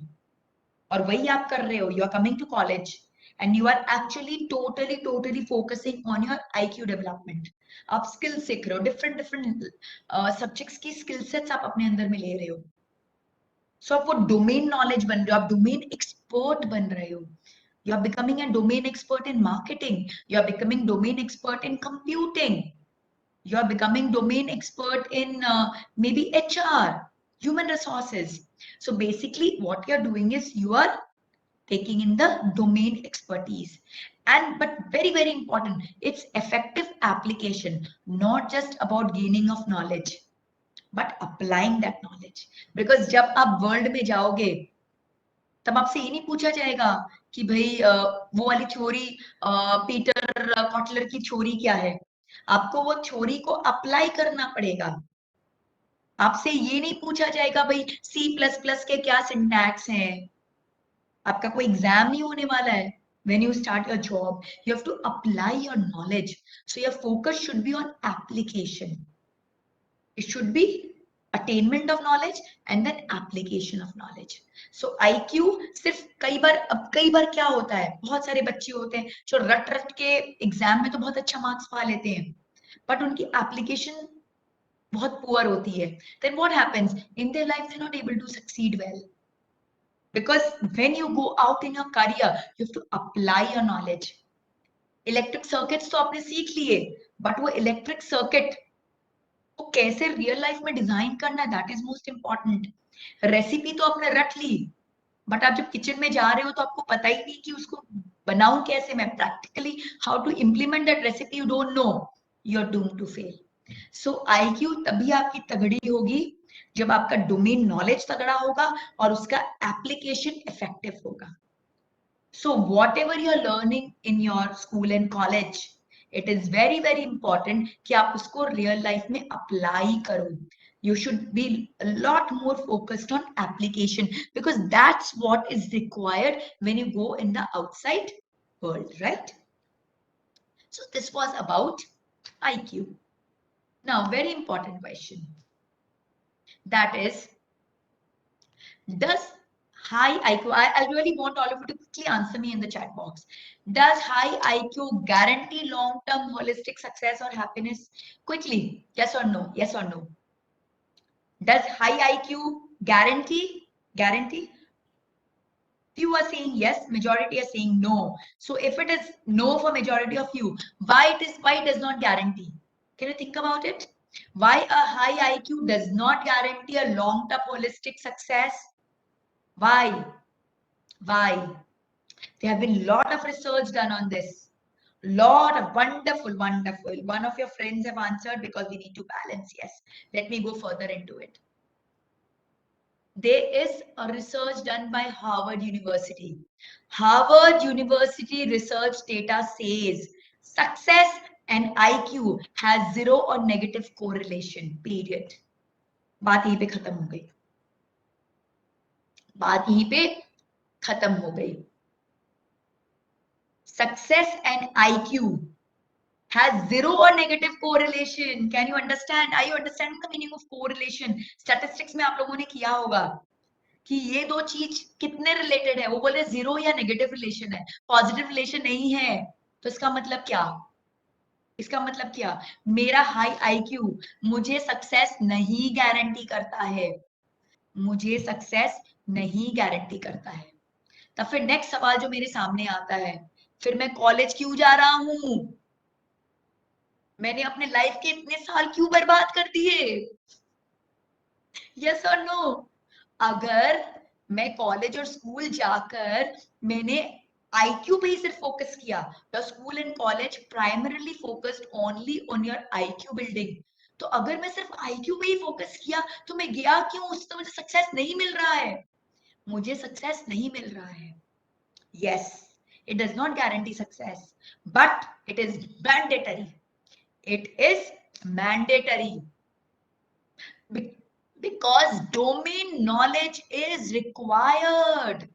Speaker 1: और वही आप कर रहे हो, you are coming to college and you are actually totally focusing on your IQ development. आप skills सीख रहे हो, different subjects की skill sets आप अपने अंदर में ले रहे हो. So आप वो domain knowledge बन रहे हो, आप domain expert बन रहे हो. You are becoming a domain expert in marketing. You are becoming domain expert in computing. You are becoming domain expert in maybe HR, human resources. So basically what you're doing is you are taking in the domain expertise. And but very important, it's effective application, not just about gaining of knowledge, but applying that knowledge. Because जब आप world में जाओगे तब आपसे ये नहीं पूछा जाएगा कि भाई वो वाली थ्योरी पीटर कॉटलर की थ्योरी क्या है. आपको वो थ्योरी को अप्लाई करना पड़ेगा. आपसे ये नहीं पूछा जाएगा भाई C++ के क्या सिंटैक्स हैं. आपका कोई एग्जाम नहीं होने वाला है. When you start your job, you have to apply your knowledge. So your focus should be on application. It should be attainment of knowledge and then application of knowledge. So IQ सिर्फ कई बार क्या होता है, बहुत सारे बच्चे होते हैं जो रट के एग्जाम में तो बहुत अच्छा मार्क्स पा लेते हैं, बट उनकी एप्लीकेशन बहुत पुअर होती है. Then what happens in their life? They're not able to succeed well. Because when you go out in your career, you have to apply your knowledge. Electric circuits तो आपने सीख लिए, but वो electric circuit को कैसे real life में design करना है, that is most important. Recipe तो आपने रट ली, बट आप जब किचन में जा रहे हो तो आपको पता ही नहीं कि उसको बनाऊं कैसे मैं, practically how to implement that recipe you don't know, you are doomed to fail. So IQ तभी आपकी तगड़ी होगी जब आपका डोमेन नॉलेज तगड़ा होगा और उसका एप्लीकेशन इफेक्टिव होगा. So whatever you are learning in your school and college, it is very important कि आप उसको real life में apply करो. You should be a lot more focused on application because that's what is required when you go in the outside world, right? So this was about IQ. Now, very important question. That is, does high IQ, I really want all of you to quickly answer me in the chat box. Does high IQ guarantee long-term holistic success or happiness? Quickly, yes or no? Yes or no? Does high IQ guarantee? Few are saying yes, majority are saying no. So if it is no for majority of you, why it does not guarantee? Can you think about it? Why a high IQ does not guarantee a long-term holistic success? Why? There have been a lot of research done on this. Lot of wonderful. One of your friends have answered because we need to balance. Yes. Let me go further into it. There is a research done by Harvard University. Harvard University research data says success and IQ has zero or negative correlation, period. बात यहीं पे खत्म हो गई. success and IQ has zero or negative correlation. Can you understand? Are you understand the meaning of correlation? Statistics में आप लोगों ने किया होगा कि ये दो चीज कितने रिलेटेड है, वो बोले जीरो या नेगेटिव रिलेशन है, पॉजिटिव रिलेशन नहीं है। तो इसका मतलब क्या? इसका मतलब क्या? मेरा हाई आईक्यू मुझे सक्सेस नहीं गारंटी करता है, मुझे सक्सेस नहीं गारंटी करता है। तब फिर नेक्स्ट सवाल जो मेरे सामने आता है, फिर मैं कॉलेज क्यों जा रहा हूं? मैंने अपने लाइफ के इतने साल क्यों बर्बाद कर दिए? यस और नो? अगर मैं कॉलेज और स्कूल जाकर मैंने आईक्यू पे ही सिर्फ फोकस किया, तो school and college primarily focused only on your IQ building. तो अगर मैं सिर्फ आईक्यू पे ही फोकस किया तो मैं गया क्यों? उससे मुझे सक्सेस नहीं मिल रहा है, मुझे सक्सेस नहीं मिल रहा है। Yes, it does not guarantee success, but it is mandatory. It is mandatory because domain knowledge is required.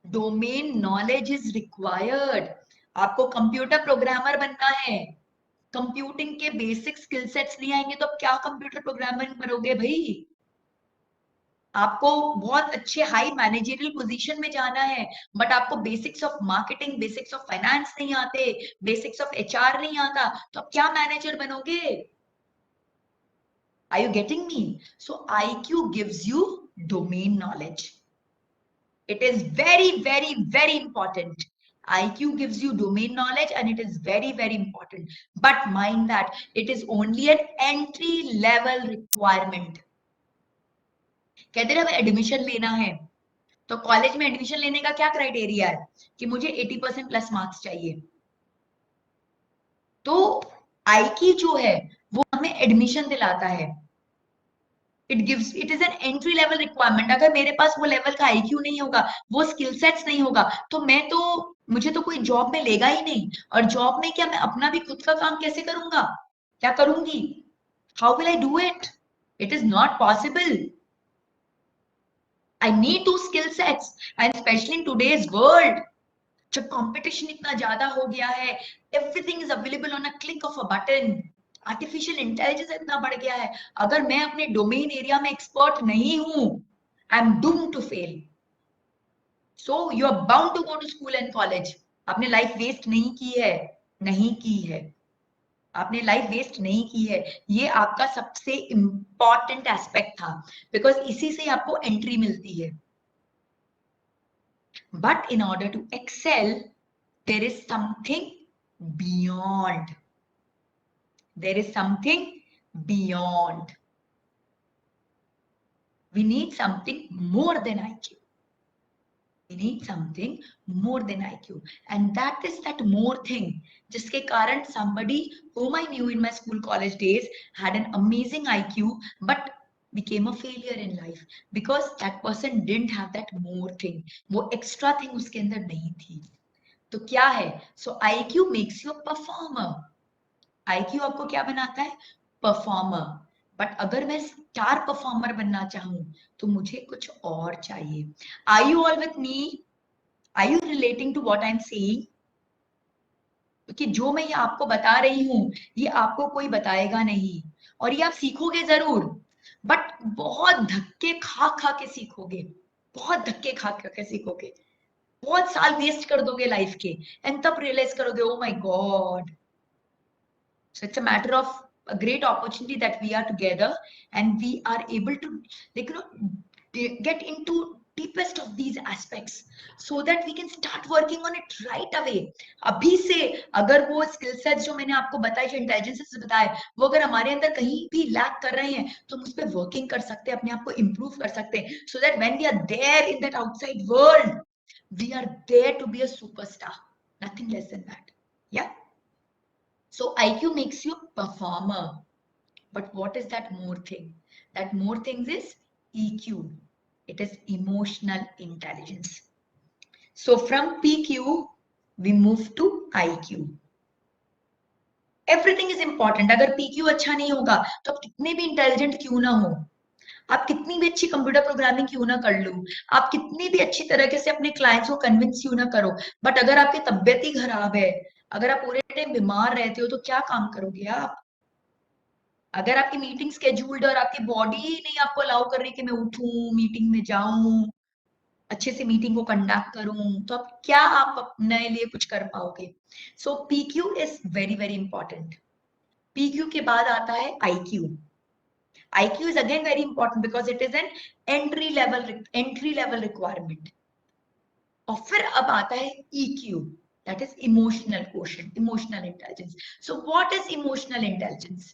Speaker 1: Domain knowledge is required. आपको कंप्यूटर प्रोग्रामर बनना है, कंप्यूटिंग के बेसिक स्किल सेट्स नहीं आएंगे तो आप क्या कंप्यूटर प्रोग्रामर करोगे भाई? आपको बहुत अच्छे हाई मैनेजरियल पोजीशन में जाना है, बट आपको basics of marketing, basics of finance नहीं आते, बेसिक्स ऑफ एचआर नहीं आता, तो आप क्या मैनेजर बनोगे? Are you getting me? So IQ gives you domain knowledge. It is very, very, very important. IQ gives you domain knowledge and it is very, very important. But mind that it is only an entry level requirement. कहते हैं admission लेना है तो college में admission लेने का क्या criteria है कि मुझे 80% प्लस मार्क्स चाहिए। तो IQ जो है वो हमें एडमिशन दिलाता है, it is an entry level requirement. अगर मेरे पास वो लेवल का आईक्यू नहीं होगा, वो स्किल सेट्स नहीं होगा, तो मुझे तो कोई जॉब में लेगा ही नहीं। और जॉब में क्या मैं अपना भी खुद का काम कैसे करूंगा, क्या करूंगी? How will I do it? It is not possible. I need to skill sets and specially in today's world जब कंपटीशन इतना ज्यादा हो गया है, everything is available on a click of a button, artificial intelligence इतना बढ़ गया है। अगर मैं अपने डोमेन एरिया में एक्सपर्ट नहीं हूं, I am doomed to fail. So you are bound to go to school and college. आपने लाइफ वेस्ट नहीं की है, नहीं की है, आपने लाइफ वेस्ट नहीं की है। ये आपका सबसे इंपॉर्टेंट एस्पेक्ट था, बिकॉज इसी से आपको एंट्री मिलती है। But in order to excel there is something beyond. There is something beyond. We need something more than IQ. We need something more than IQ. And that is that more thing. जिसके कारण somebody whom I knew in my school college days had an amazing IQ but became a failure in life because that person didn't have that more thing. वो extra thing उसके अंदर नहीं थी। तो क्या है? सो IQ makes you performer. IQ आपको क्या बनाता है? परफॉर्मर। बट अगर मैं स्टार परफॉर्मर बनना चाहूं तो मुझे कुछ और चाहिए। Are you all with me? Are you relating to what I am saying? क्योंकि जो मैं ये आपको बता रही हूं ये आपको कोई बताएगा नहीं, और ये आप सीखोगे जरूर, बट बहुत धक्के खा खा के सीखोगे, बहुत धक्के खा खा के सीखोगे, बहुत साल वेस्ट कर दोगे लाइफ के, एंड तब रियलाइज करोगे oh my God. So it's a matter of a great opportunity that we are together and we are able to get into deepest of these aspects so that we can start working on it right away. अभी से अगर वो skill sets जो मैंने आपको बताए, जो intelligence से बताए, वो अगर हमारे अंदर कहीं भी लैक कर रहे हैं तो हम उस पर वर्किंग कर सकते हैं, अपने आप को इम्प्रूव कर सकते हैं, so that when we are there in that outside world we are there to be a superstar, nothing less than that. Yeah. So IQ makes you a performer, but what is that more thing? That more things is EQ. It is emotional intelligence. So from PQ we move to IQ. Everything is important. अगर PQ अच्छा नहीं होगा तो आप कितने भी intelligent क्यों ना हो, आप कितनी भी अच्छी कंप्यूटर प्रोग्रामिंग क्यों ना कर लो, आप कितनी भी अच्छी तरीके से अपने क्लाइंट्स को कन्विंस क्यों ना करो, बट अगर आपकी तबियत ही खराब है, अगर आप पूरे टाइम बीमार रहते हो, तो क्या काम करोगे आप? अगर आपकी मीटिंग स्केड्यूल्ड और आपकी बॉडी ही नहीं आपको अलाउ कर रही कि मैं उठूं, मीटिंग में जाऊं, अच्छे से मीटिंग को कंडक्ट करूं, तो आप क्या आप अपने लिए कुछ कर पाओगे? So PQ is very very important. PQ के बाद आता है IQ. IQ is again very important because it is an entry level requirement. और फिर अब आता है EQ, that is emotional quotient, emotional intelligence. So what is emotional intelligence?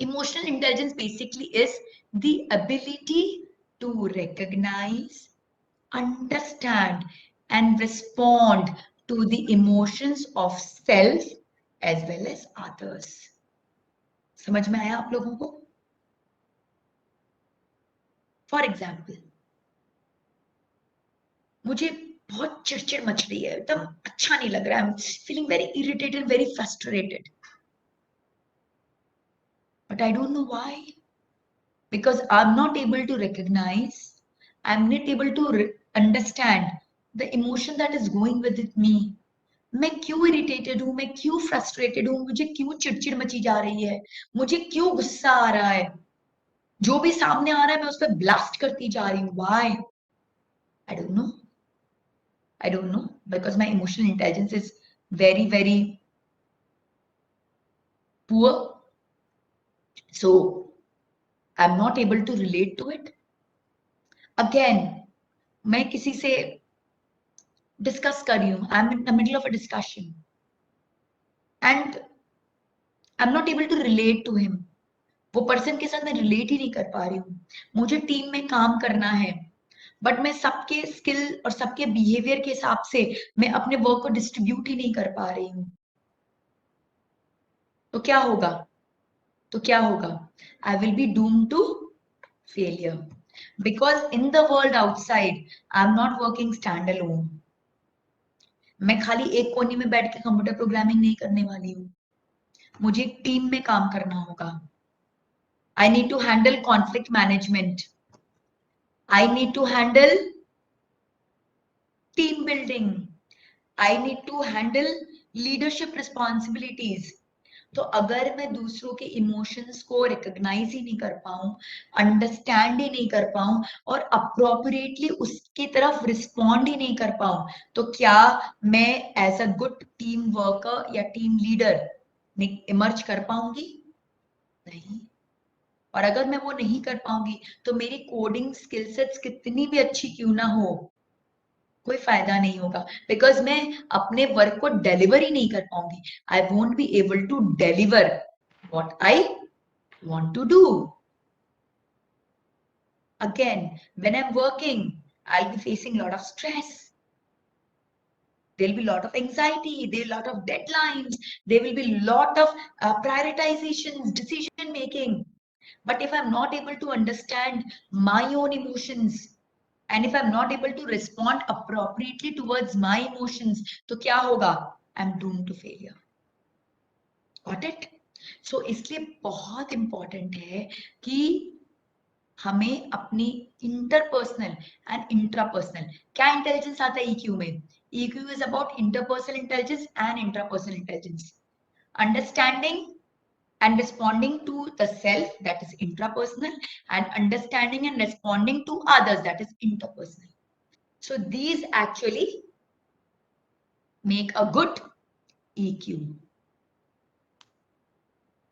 Speaker 1: Emotional intelligence basically is the ability to recognize, understand, and respond to the emotions of self as well as others. समझ में आया आप लोगों को? For example, मुझे बहुत चिड़चिड़ much रही है, एकदम अच्छा नहीं लग रहा है, feeling very irritated, very frustrated, but I don't know why, because I am not able to recognise, I am not able to understand the emotion that is going with me. मैं क्यों इरिटेटेड हूं, मैं क्यों frustrated हूं, मुझे क्यों चिड़चिड़ मची जा रही है, मुझे क्यों गुस्सा आ रहा है, जो भी सामने आ रहा है मैं उस पर ब्लास्ट करती जा रही हूँ, why? I don't no, I don't know, because my emotional intelligence is very, very poor. So I'm not able to relate to it. Again, मैं किसी से डिस्कस कर रही हूँ, I am in the middle of a discussion and I am not able to relate to him. वो person के साथ मैं रिलेट ही नहीं कर पा रही हूँ। मुझे टीम में काम करना है, बट मैं सबके स्किल और सबके बिहेवियर के हिसाब से मैं अपने वर्क को डिस्ट्रीब्यूट ही नहीं कर पा रही हूँ। तो क्या होगा? तो क्या होगा? I will be doomed to failure, because in the world outside I'm not working stand alone. मैं खाली एक कोने में बैठ के कंप्यूटर प्रोग्रामिंग नहीं करने वाली हूँ, मुझे एक टीम में काम करना होगा। I need to handle conflict management, I need to handle team building, I need to handle leadership responsibilities. तो अगर मैं दूसरों के इमोशंस को रिकॉग्नाइज ही नहीं कर पाऊं, अंडरस्टैंड ही नहीं कर पाऊं और अप्रोप्रिएटली उसकी तरफ रिस्पॉन्ड ही नहीं कर पाऊं, तो क्या मैं as a good team worker या टीम लीडर इमर्ज कर पाऊंगी? नहीं। और अगर मैं वो नहीं कर पाऊंगी, तो मेरी कोडिंग स्किल सेट्स कितनी भी अच्छी क्यों ना हो, कोई फायदा नहीं होगा, बिकॉज मैं अपने वर्क को डिलीवर ही नहीं कर पाऊंगी। I won't be able to deliver what I want to do. Again, when I am working, I'll be facing a lot of stress, there'll be a lot of anxiety, there'll be a lot of deadlines, there will be a lot of prioritizations, decision making. But if I'm not able to understand my own emotions, and if I'm not able to respond appropriately towards my emotions, तो क्या होगा? I'm doomed to failure. Got it? So इसलिए बहुत important है कि हमें अपनी interpersonal and intrapersonal, क्या इंटेलिजेंस आता है EQ में? EQ is about interpersonal intelligence and intrapersonal intelligence. Understanding and responding to the self, that is intrapersonal, and understanding and responding to others, that is interpersonal. So these actually make a good EQ.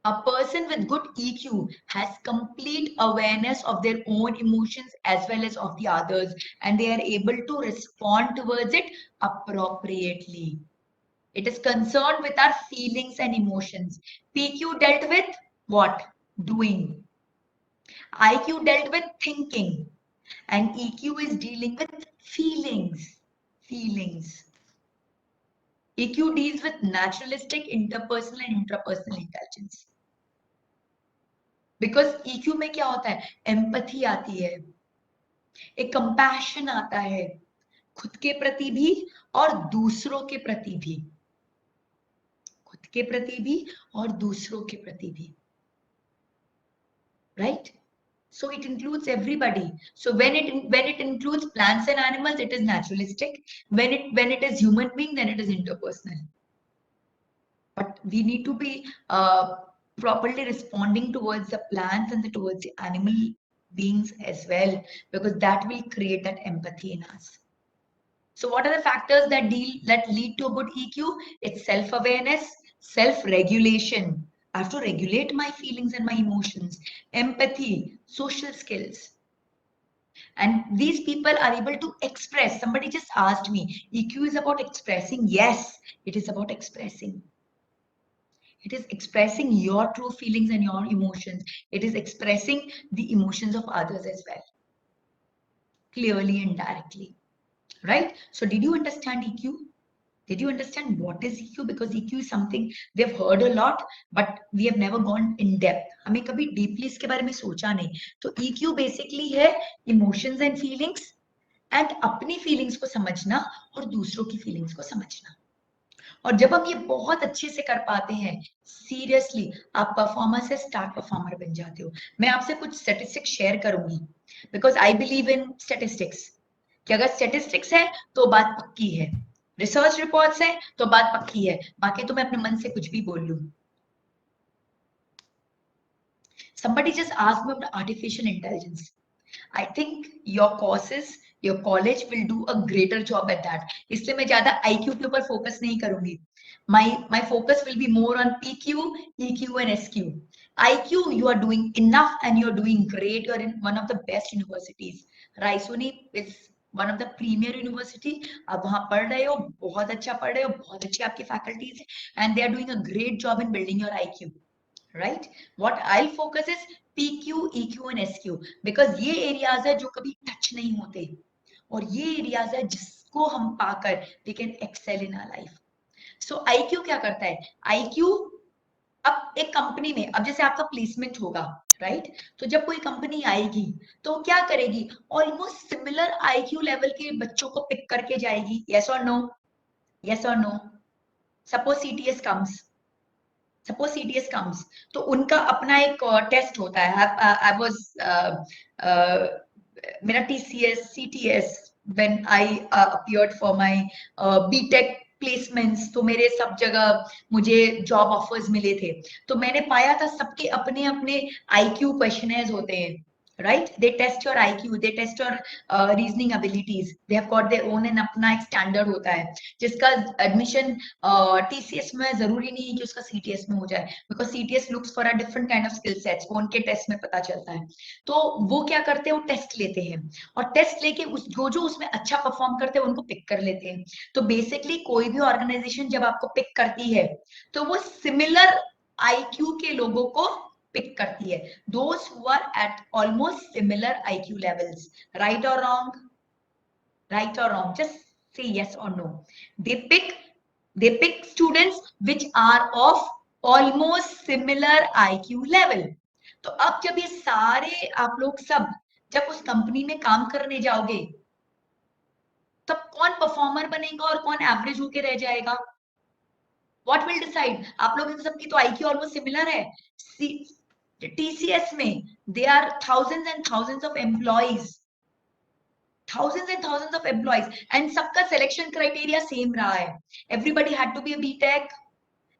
Speaker 1: A person with good EQ has complete awareness of their own emotions as well as of the others, and they are able to respond towards it appropriately. It is concerned with our feelings and emotions. PQ dealt with what? Doing. IQ dealt with thinking, and EQ is dealing with feelings. Feelings. EQ deals with naturalistic, interpersonal, and intrapersonal intelligence. Because EQ में क्या होता है? Empathy आती है, एक compassion आता है, खुद के प्रति भी और दूसरों के प्रति भी, खुद के प्रति भी और दूसरों के प्रति भी, right? So it includes everybody. So when it includes plants and animals, it is naturalistic. When it is human being, then it is interpersonal. But we need to be properly responding towards the plants and towards the animal beings as well, because that will create that empathy in us. So what are the factors that lead to a good EQ? It's self-awareness, self-regulation. I have to regulate my feelings and my emotions, empathy, social skills. And these people are able to express. Somebody just asked me, EQ is about expressing. Yes, it is about expressing. It is expressing your true feelings and your emotions. It is expressing the emotions of others as well, clearly and directly. Right? So did you understand EQ? Did you understand what is EQ? Because EQ is something we have heard a lot, but we have never gone in depth. हमें कभी deeply इसके बारे में सोचा नहीं. तो EQ basically है emotions and feelings, and अपनी feelings को समझना और दूसरों की feelings को समझना. और जब हम ये बहुत अच्छे से कर पाते हैं, सीरियसली आप परफॉर्मर से स्टार परफॉर्मर बन जाते हो. मैं आपसे कुछ स्टैटिस्टिक्स शेयर करूंगी, because I believe in statistics. कि अगर स्टैटिस्टिक्स है तो बात पक्की है, रिसर्च रिपोर्ट्स है तो बात पक्की है, बाकी तो मैं अपने मन से कुछ भी बोल लूं. Somebody just asked me about artificial intelligence. I think your courses, your college will do a greater job at that. इसलिए मैं ज्यादा IQ के ऊपर फोकस नहीं करूंगी. My focus will be more on PQ, EQ and SQ. IQ, you are doing enough and you are doing great. You are in one of the best universities. Raisoni is one of the premier university. आप वहाँ पढ़ रहे हो, बहुत अच्छा पढ़ रहे हो, बहुत अच्छी आपकी faculties है, and they are doing a great job in building your IQ. Right? What I'll focus is PQ, EQ and SQ, because ये areas है जो कभी touch नहीं होते, और ये areas है जिसको हम पाकर we can excel in our life. So IQ क्या करता है? IQ अब एक कंपनी में, अब जैसे आपका प्लेसमेंट होगा, राइट? तो जब कोई कंपनी आएगी तो क्या करेगी? ऑलमोस्ट सिमिलर IQ लेवल के बच्चों को पिक करके जाएगी. Yes or no? Yes or no? Suppose CTS comes. Suppose CTS comes, तो उनका अपना एक टेस्ट होता है. आई वाज मेरा TCS CTS when I appeared for my BTech placements, तो मेरे सब जगह मुझे जॉब ऑफर्स मिले थे. तो मैंने पाया था सबके अपने अपने आईक्यू क्वेश्चनर्स होते हैं, right? They test your IQ, they test your reasoning abilities. They have got their own, and अपना एक स्टैंडर्ड होता है जिसका एडमिशन TCS में जरूरी नहीं है कि उसका CTS में हो जाए, because CTS looks for a different kind of skill sets, वो उनके टेस्ट में पता चलता है. तो वो क्या करते हैं, वो टेस्ट लेते हैं, और टेस्ट लेके उस जो उसमें अच्छा परफॉर्म करते हैं उनको पिक कर लेते हैं. तो बेसिकली कोई भी ऑर्गेनाइजेशन जब आपको पिक करती है तो वो सिमिलर IQ के लोगों को पिक करती है. Those who are at almost similar IQ levels. Right or wrong? Right or wrong? Just say yes or no. They pick students which are of almost similar IQ level. तो अब जब ये सारे आप लोग सब जब उस कंपनी में काम करने जाओगे, तब कौन परफॉर्मर बनेगा और कौन एवरेज होके रह जाएगा? What will decide? आप लोग सबकी तो IQ ऑलमोस्ट सिमिलर है. TCS में there are thousands and thousands of employees, and सबका selection criteria same रहा है. Everybody had to be a BTech,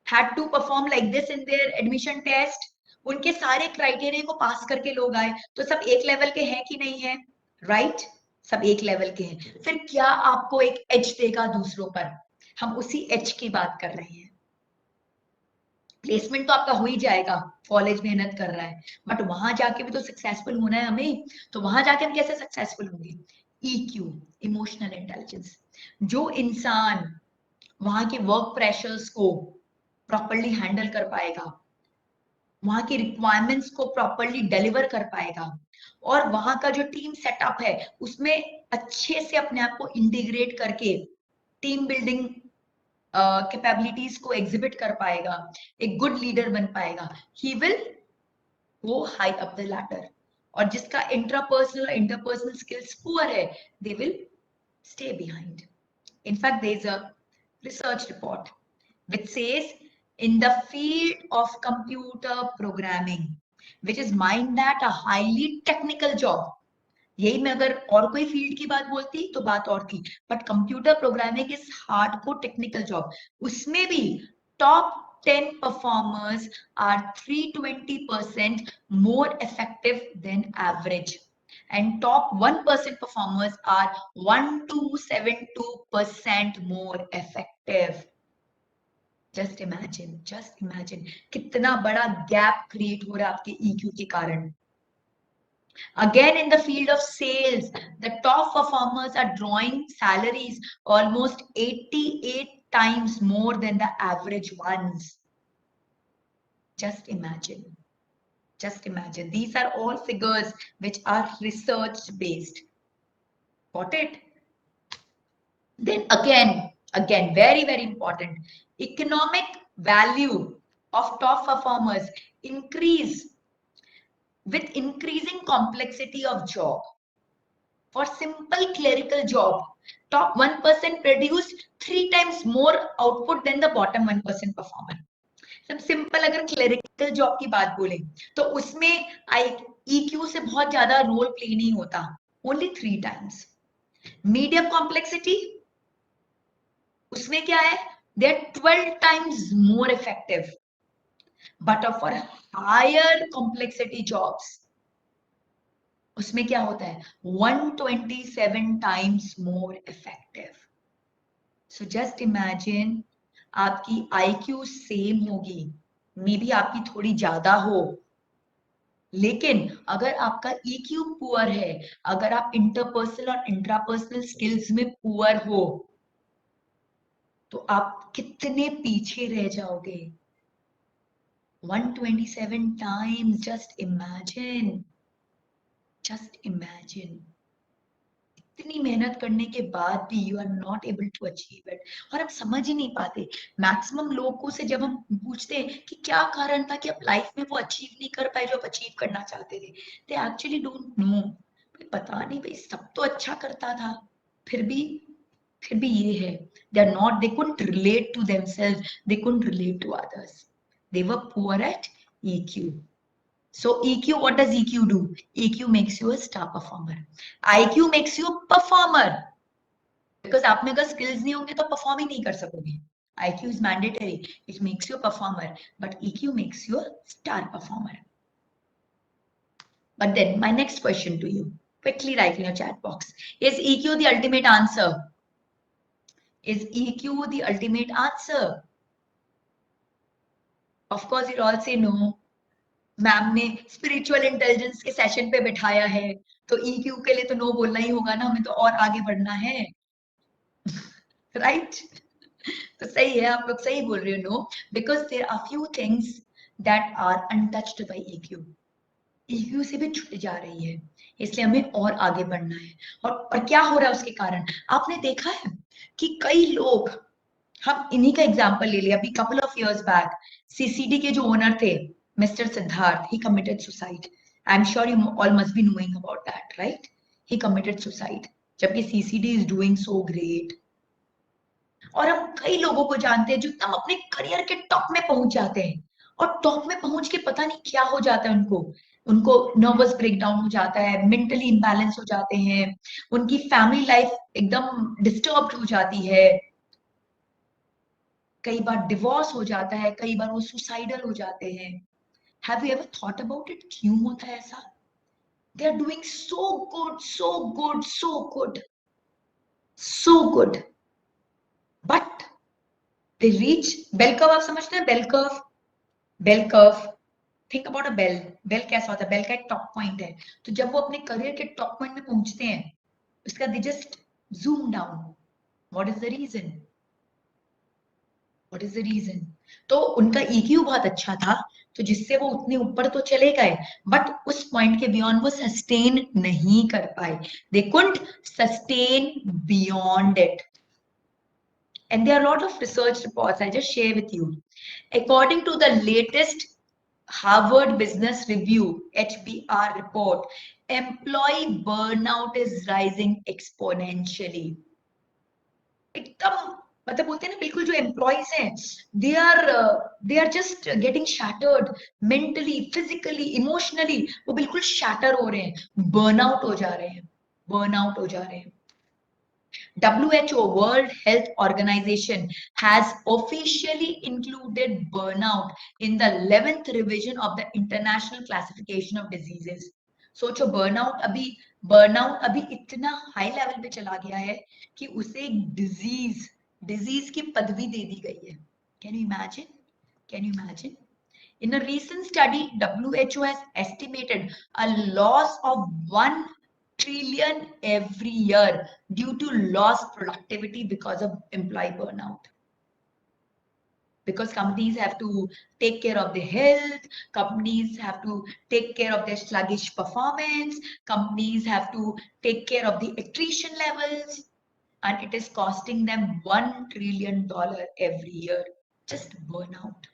Speaker 1: had to perform like this in their admission test. उनके सारे क्राइटेरिया को पास करके लोग आए, तो सब एक लेवल के हैं कि नहीं है? राइट? सब एक लेवल के हैं. फिर क्या आपको एक एज देगा दूसरों पर? हम उसी एज की बात कर रहे हैं. प्लेसमेंट तो आपका हो ही जाएगा, कॉलेज मेहनत कर रहा है, बट वहां जाके भी तो सक्सेसफुल होना है हमें. तो वहां जाके हम कैसे सक्सेसफुल होंगे? EQ, emotional intelligence. जो इंसान वहां के वर्क प्रेशर्स को प्रॉपरली हैंडल कर पाएगा, वहां की रिक्वायरमेंट्स को प्रॉपरली डिलीवर कर पाएगा, और वहां का जो टीम सेटअप है उसमें अच्छे से अपने आप को इंटीग्रेट करके टीम बिल्डिंग कैपेबिलिटीज को एग्जिबिट कर पाएगा, एक गुड लीडर बन पाएगा, he will go high up the ladder. और जिसका इंटरपर्सनल स्किल्स पुअर है, they will stay behind. In fact there is a research report which says in the field of computer programming, which is mind that a highly technical job. यही मैं अगर और कोई field की बात बोलती तो बात और थी, but computer programming is hardcore technical job. उसमें भी top 10 performers are 320% more effective than average, and top 1% performers are 1272% more effective. Just imagine कितना बड़ा गैप क्रिएट हो रहा है आपके EQ के कारण. Again, in the field of sales, the top performers are drawing salaries almost 88 times more than the average ones. Just imagine. Just imagine. These are all figures which are research based. Got it? Then again, very, very important. Economic value of top performers increase with increasing complexity of job. For simple clerical job, top 1% produced 3 times more output than the bottom 1% performer. सब simple अगर clerical job की बात बोले तो उसमें EQ से बहुत ज्यादा रोल प्ले नहीं होता, ओनली 3 टाइम्स. मीडियम कॉम्प्लेक्सिटी, उसमें क्या है, they are 12 times more effective. But for higher complexity jobs उसमें क्या होता है, 127 times more effective. So just imagine आपकी IQ सेम होगी, मे बी आपकी थोड़ी ज्यादा हो, लेकिन अगर आपका EQ पुअर है, अगर आप इंटरपर्सनल और इंट्रापर्सनल स्किल्स में पुअर हो, तो आप कितने पीछे रह जाओगे. 127 टाइम्स. Just imagine. इतनी मेहनत करने के बाद भी you are not able to achieve it. और हम समझ ही नहीं पाते. मैक्सिमम लोगों से जब हम पूछते हैं कि क्या कारण था कि आप लाइफ में वो अचीव नहीं कर पाए जो आप अचीव करना चाहते थे, दे एक्चुअली डोंट नो. पता नहीं भाई, सब तो अच्छा करता था, फिर भी ये है. They are not, they couldn't relate to themselves, they couldn't relate to others, they were poor at EQ. So EQ, what does EQ do? EQ makes you a star performer. IQ makes you a performer. Because आप में अगर skills नहीं होंगे तो perform ही नहीं कर सकोगे. IQ is mandatory. It makes you a performer. But EQ makes you a star performer. But then my next question to you. Quickly write in your chat box. Is EQ the ultimate answer? Is EQ the ultimate answer? Of course, you'll all say no. Ma'am ने spiritual intelligence के session पे बिठाया है तो EQ के लिए तो no बोलना ही होगा ना, हमें तो और आगे बढ़ना है. राइट? तो सही है, आप लोग सही बोल रहे हो. No, because there are few things that are untouched by EQ. EQ से भी छूट जा रही है, इसलिए हमें और आगे बढ़ना है. और क्या हो रहा है उसके कारण, आपने देखा है कि कई लोग, हम इन्हीं का एग्जाम्पल ले लिया. अभी couple of years back CCD के जो ओनर थे, Mr. Siddharth, he committed suicide. I'm sure you all must be knowing about that, right? He committed suicide. जबकि CCD is doing so great. और हम कई लोगों को जानते हैं जो एकदम अपने करियर के टॉप में पहुंच जाते हैं, और टॉप में पहुंच के पता नहीं क्या हो जाता है उनको नर्वस ब्रेकडाउन हो जाता है, मेंटली इम्बैलेंस हो जाते हैं, उनकी फैमिली लाइफ एकदम डिस्टर्ब्ड हो जाती है, कई बार डिवोर्स हो जाता है, कई बार वो सुसाइडल हो जाते हैं. Have you ever thought about it? क्यों होता है ऐसा? They are doing so good, but they reach bell curve. आप समझते हैं bell curve? Think about a bell. Bell कैसा होता है? Bell का एक टॉप पॉइंट है. तो जब वो अपने करियर के टॉप पॉइंट में पहुंचते हैं, उसका they just zoom down. What is the reason? तो उनका EQ बहुत अच्छा था, तो जिससे वो उतने ऊपर तो चले गए, बट उस पॉइंट के बियॉन्ड वो सस्टेन नहीं कर पाए. They couldn't sustain beyond it. And there are a lot of research reports I just share with you. According to the latest Harvard Business Review HBR report, employee burnout is rising exponentially. एकदम मतलब बोलते हैं ना, बिल्कुल जो employees हैं, they are just getting shattered, mentally, physically, emotionally वो बिल्कुल शैटर हो रहे हैं, बर्नआउट हो जा रहे हैं, बर्नआउट हो जा रहे हैं. WHO, World Health Organization, has officially included burnout in the 11th revision of the International Classification of Diseases. सोचो, बर्नआउट अभी इतना हाई लेवल पे चला गया है कि उसे एक डिजीज की पदवी दे दी गई है. Can you imagine? Can you imagine? In a recent study, WHO has estimated a loss of 1 trillion every year due to lost productivity because of employee burnout. Because companies have to take care of their health, companies have to take care of their sluggish performance, companies have to take care of the attrition levels, and it is costing them $1 trillion every year. Just burnout.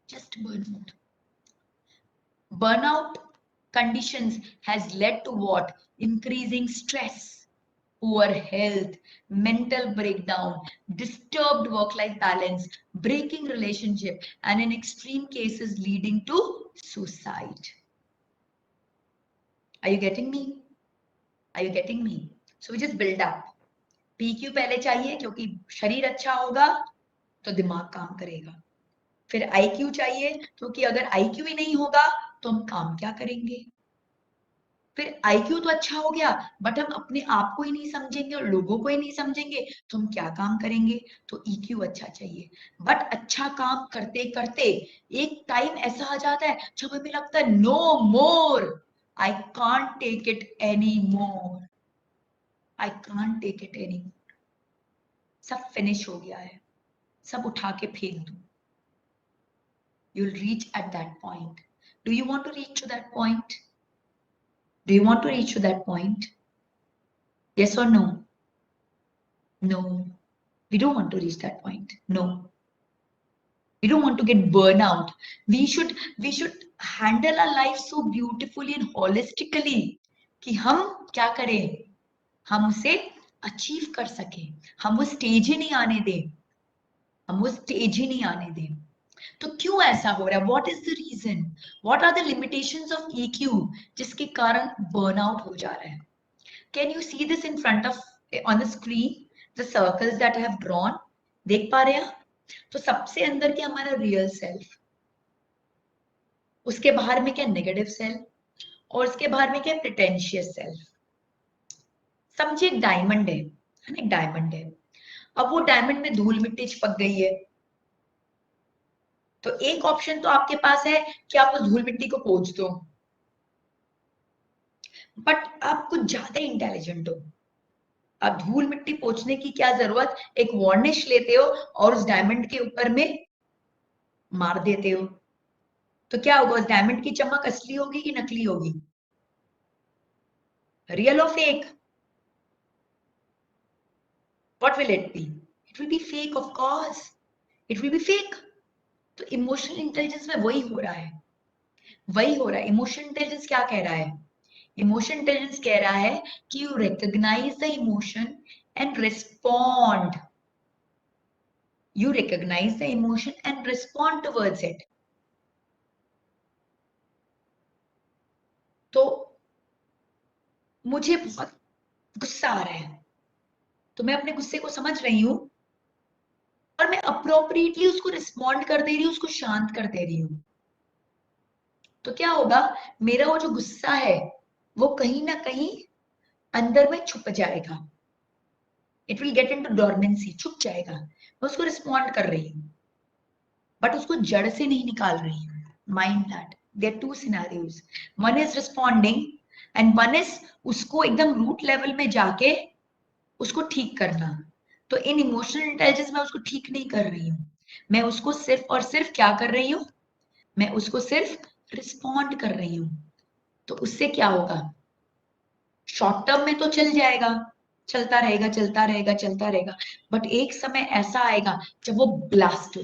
Speaker 1: Just burnout. Burnout conditions has led to what? Increasing stress, poor health, mental breakdown, disturbed work-life balance, breaking relationship, and in extreme cases leading to suicide. Are you getting me? Are you getting me? So we just build up. PQ पहले चाहिए क्योंकि शरीर अच्छा होगा तो दिमाग काम करेगा. फिर IQ चाहिए क्योंकि अगर IQ ही नहीं होगा तो हम काम क्या करेंगे. फिर IQ तो अच्छा हो गया, बट हम अपने आप को ही नहीं समझेंगे और लोगों को ही नहीं समझेंगे तो हम क्या काम करेंगे. तो EQ अच्छा चाहिए. बट अच्छा काम करते करते एक टाइम ऐसा आ जाता है जब हमें लगता है no more, I can't take it any more, I can't take it any more. सब फिनिश हो गया है, सब उठा के फेंक दो. You'll reach at that point. Do you want to reach to that point? Do you want to reach to that point? Yes or no? No. We don't want to reach that point. No. We don't want to get burnout. We should handle our life so beautifully and holistically कि हम क्या करें, हम उसे achieve कर सकें. हम वो स्टेज ही नहीं आने दें, हम वो स्टेज ही नहीं आने दें. तो क्यों ऐसा हो रहा है? What is the reason? What are the limitations of EQ जिसके कारण बर्नआउट हो जा रहा है? Can you see this in front of on the screen, the circles that I have drawn? देख पा रहे हैं? तो सबसे अंदर क्या हमारा रियल सेल्फ, उसके बाहर में क्या नेगेटिव सेल्फ, और उसके बाहर में क्या प्रिटेंशियस सेल्फ. समझिए एक डायमंड है ना, एक डायमंड है. अब वो डायमंड में धूल मिट्टी चिपक गई है, तो एक ऑप्शन तो आपके पास है कि आप उस धूल मिट्टी को पोंछ दो. बट आप कुछ ज्यादा इंटेलिजेंट हो, आप धूल मिट्टी पोंछने की क्या जरूरत, एक वार्निश लेते हो और उस डायमंड के ऊपर में मार देते हो. तो क्या होगा? उस डायमंड की चमक असली होगी कि नकली होगी? रियल और fake? What will it be? It will be fake, of course. It will be fake. तो इमोशनल इंटेलिजेंस में वही हो रहा है, वही हो रहा है. इमोशनल इंटेलिजेंस क्या कह रहा है? इमोशनल इंटेलिजेंस कह रहा है कि you recognise the emotion and respond. You recognize the emotion and respond towards it. तो मुझे बहुत गुस्सा आ रहा है, तो मैं अपने गुस्से को समझ रही हूं और मैं अप्रोप्रिएटली उसको रिस्पॉन्ड कर दे रही हूं, उसको शांत कर दे रही हूं. तो क्या होगा? मेरा वो जो गुस्सा है वो कहीं ना कहीं अंदर में छुप जाएगा. It will get into dormancy, छुप जाएगा. मैं उसको रिस्पॉन्ड कर रही हूँ बट उसको जड़ से नहीं निकाल रही हूँ. Mind that there two scenarios. One is responding and one is उसको एकदम रूट लेवल में जाके उसको ठीक करना. तो इन इमोशनल इंटेलिजेंस में उसको ठीक नहीं कर रही हूँ, मैं उसको सिर्फ और सिर्फ क्या कर रही हूँ, मैं उसको सिर्फ रिस्पॉन्ड कर रही हूँ. तो उससे क्या होगा? शॉर्ट टर्म में तो चल जाएगा, चलता रहेगा चलता रहेगा चलता रहेगा, बट एक समय ऐसा आएगा जब वो ब्लास्ट हो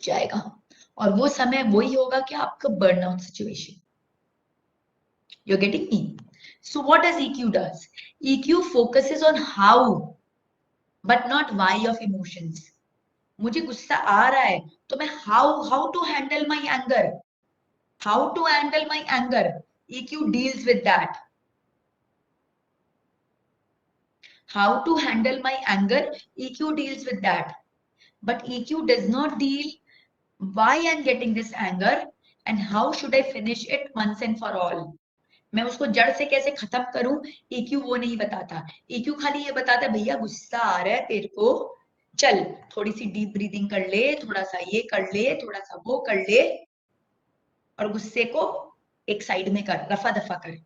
Speaker 1: जाएगा, और वो समय वही होगा कि आपका burnout situation. You're getting me? So what does EQ does? EQ focuses on how but not why of emotions. मुझे गुस्सा आ रहा है तो मैं how to handle my anger, how to handle my anger. EQ deals with that. How to handle my anger, EQ deals with that. But EQ does not deal why I'm getting this anger and how should I finish it once and for all. मैं उसको जड़ से कैसे खत्म करूं, EQ वो नहीं बताता. EQ खाली ये बताता है भैया गुस्सा आ रहा है तेरे को, चल थोड़ी सी डीप ब्रीदिंग कर ले, थोड़ा सा ये कर ले, थोड़ा सा वो कर ले, और गुस्से को एक साइड में कर, रफा दफा कर.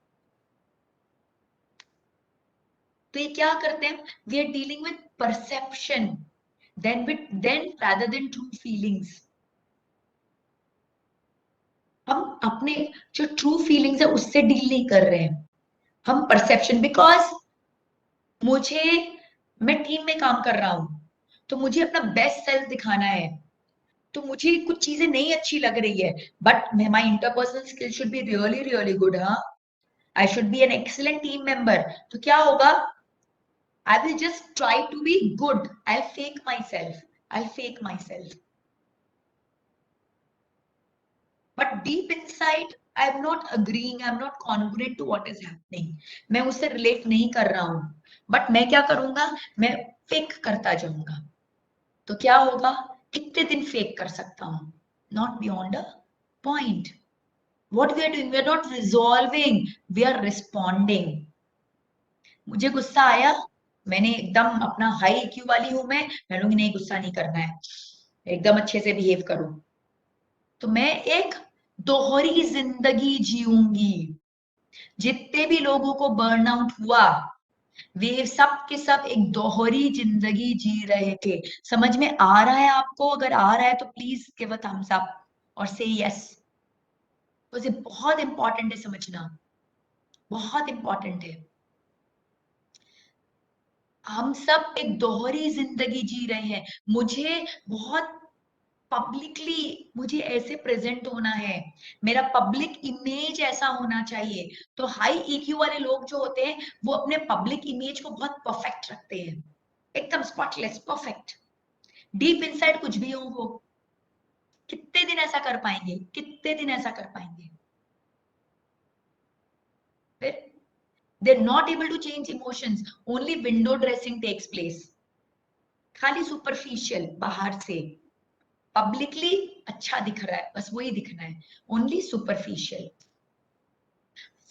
Speaker 1: तो ये क्या करते हैं, we are dealing with perception then rather than true feelings. हम अपने जो ट्रू फीलिंग्स है उससे डील नहीं कर रहे हैं, हम परसेप्शन. बिकॉज मुझे, मैं टीम में काम कर रहा हूं तो मुझे अपना बेस्ट सेल्फ दिखाना है, तो मुझे कुछ चीजें नहीं अच्छी लग रही है, but my interpersonal skill should be really really good. हाँ, I should be an excellent team member. तो क्या होगा, I will just try to be good, I fake my self, I fake my self. But deep inside, I am not agreeing, I am not congruent to what is happening. मैं उससे relate नहीं कर रहा हूं, but मैं क्या करूंगा, मैं फेक करता जाऊंगा. तो क्या होगा, कितने दिन फेक कर सकता हूं, not beyond a point. What we are doing, we are not resolving, we are responding. मुझे गुस्सा आया, मैंने एकदम अपना हाई IQ वाली हूं, मैं लूंगी नहीं गुस्सा नहीं करना है, एकदम अच्छे से बिहेव करूं. तो मैं एक दोहरी जिंदगी जीऊंगी. जितने भी लोगों को बर्नआउट हुआ, वे सब के सब एक दोहरी जिंदगी जी रहे थे. समझ में आ रहा है आपको? अगर आ रहा है तो please give a thumbs up और से यस. तो ये बहुत इंपॉर्टेंट है समझना, बहुत इंपॉर्टेंट है. हम सब एक दोहरी जिंदगी जी रहे हैं. मुझे बहुत पब्लिकली मुझे ऐसे प्रेजेंट होना है, मेरा पब्लिक इमेज ऐसा होना चाहिए. तो हाई EQ वाले लोग जो होते हैं वो अपने पब्लिक इमेज को बहुत परफेक्ट रखते हैं, एकदम स्पॉटलेस परफेक्ट. डीप इनसाइड कुछ भी हो वो, कितने दिन ऐसा कर पाएंगे, कितने दिन ऐसा कर पाएंगे. फिर they're not able to change emotions, only window dressing takes place. खाली सुपरफिशियल, बाहर से पब्लिकली अच्छा दिख रहा है, बस वही दिखना है, only superficial.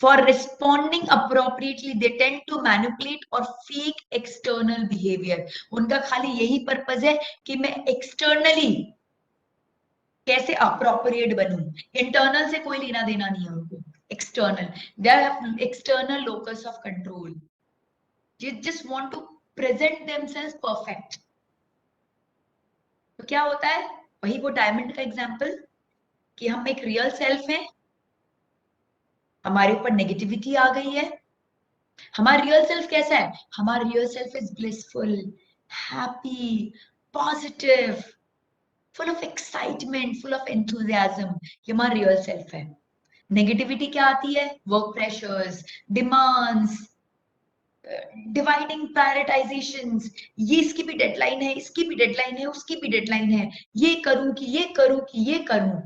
Speaker 1: For responding appropriately, they tend to manipulate or fake external behavior. उनका खाली यही पर्पस है कि मैं एक्सटर्नली कैसे अप्रोप्रिएट बनूं, इंटरनल से कोई लेना देना नहीं है उनको. External, they have external locus of control. They just want to present themselves perfect. तो क्या होता है, वही वो डायमंड का एग्जाम्पल कि हम एक रियल सेल्फ हैं, हमारे ऊपर नेगेटिविटी आ गई है. हमारा रियल सेल्फ कैसा है, हमारा real self is blissful, happy, positive, full of excitement, full of enthusiasm. ये हमारा रियल सेल्फ है. नेगेटिविटी क्या आती है, वर्क प्रेशर्स, डिमांड्स, डिवाइडिंग प्रायोरिटाइजेशंस, ये इसकी भी डेडलाइन है, इसकी भी डेडलाइन है, उसकी भी डेडलाइन है, ये करूं कि ये करूं कि ये करूं,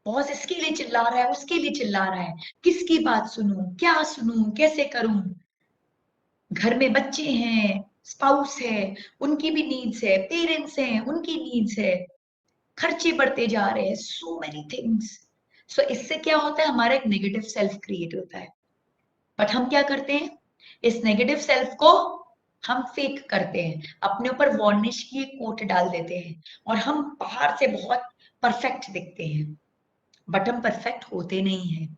Speaker 1: बॉस इसके लिए चिल्ला रहा है, उसके लिए चिल्ला रहा है, किसकी बात सुनूं, क्या सुनूं, कैसे करूं. घर में बच्चे हैं, स्पाउस है, उनकी भी नीड्स है, पेरेंट्स हैं, उनकी नीड्स है, खर्चे बढ़ते जा रहे हैं, सो मेनी थिंग्स. सो इससे क्या होता है, हमारा एक नेगेटिव सेल्फ क्रिएट होता है. बट हम क्या करते हैं, इस नेगेटिव सेल्फ को हम फेक करते हैं, अपने ऊपर वार्निश की एक कोट डाल देते हैं, और हम बाहर से बहुत परफेक्ट दिखते हैं, बट हम परफेक्ट होते नहीं हैं,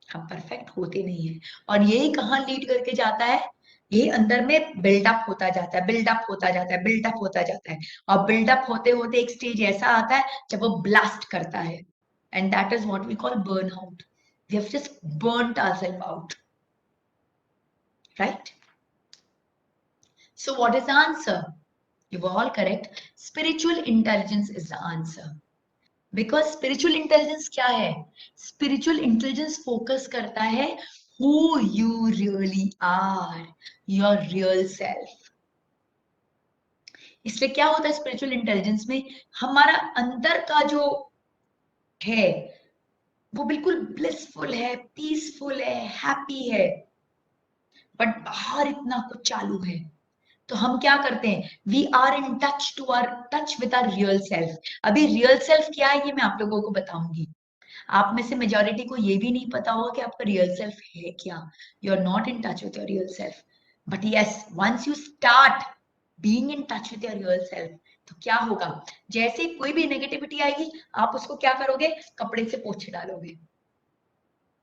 Speaker 1: हम परफेक्ट होते नहीं हैं. और यही कहाँ लीड करके जाता है, ये अंदर में बिल्डअप होता जाता है, बिल्डअप होता जाता है, बिल्डअप होता जाता है, और बिल्डअप होते होते एक स्टेज ऐसा आता है जब वो ब्लास्ट करता है, and that is what we call burn out. We have just burned ourself out, right? So what is the answer? You were all correct. Spiritual intelligence is the answer. Because spiritual intelligence क्या है? Spiritual intelligence focus करता है who you really are, your real self. इसलिए क्या होता है spiritual intelligence में, हमारा अंदर का जो है वो बिल्कुल ब्लिसफुल है, पीसफुल है, हैप्पी है, बट बाहर इतना कुछ चालू है। तो हम क्या करते हैं, we are in touch with our real self. अभी रियल सेल्फ क्या है ये मैं आप लोगों को बताऊंगी। आप में से मेजोरिटी को ये भी नहीं पता होगा कि आपका रियल सेल्फ है क्या। You are not in touch with your real self, but yes once you start being in touch with your real self, तो क्या होगा, जैसे कोई भी नेगेटिविटी आएगी आप उसको क्या करोगे, कपड़े से पोंछ डालोगे।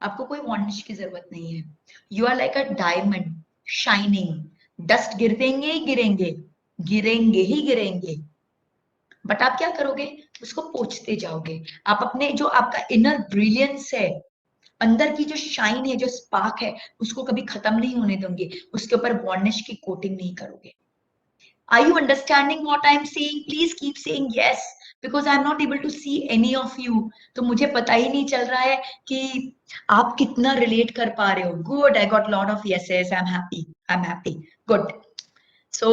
Speaker 1: आपको कोई वार्निश की जरूरत नहीं है। You are like a diamond shining. Dust गिरेंगे ही गिरेंगे, गिरेंगे ही गिरेंगे, बट आप क्या करोगे, उसको पोंछते जाओगे। आप अपने जो आपका इनर ब्रिलियंस है, अंदर की जो शाइन है, जो स्पार्क है, उसको कभी खत्म नहीं होने दोगे, उसके ऊपर वार्निश की कोटिंग नहीं करोगे। Are you understanding what I'm saying? Please keep saying yes, because I'm not able to see any of you. तो मुझे पता ही नहीं चल रहा है कि आप कितना relate कर पा रहे हो. Good, I got lot of yeses. I'm happy. I'm happy. Good. So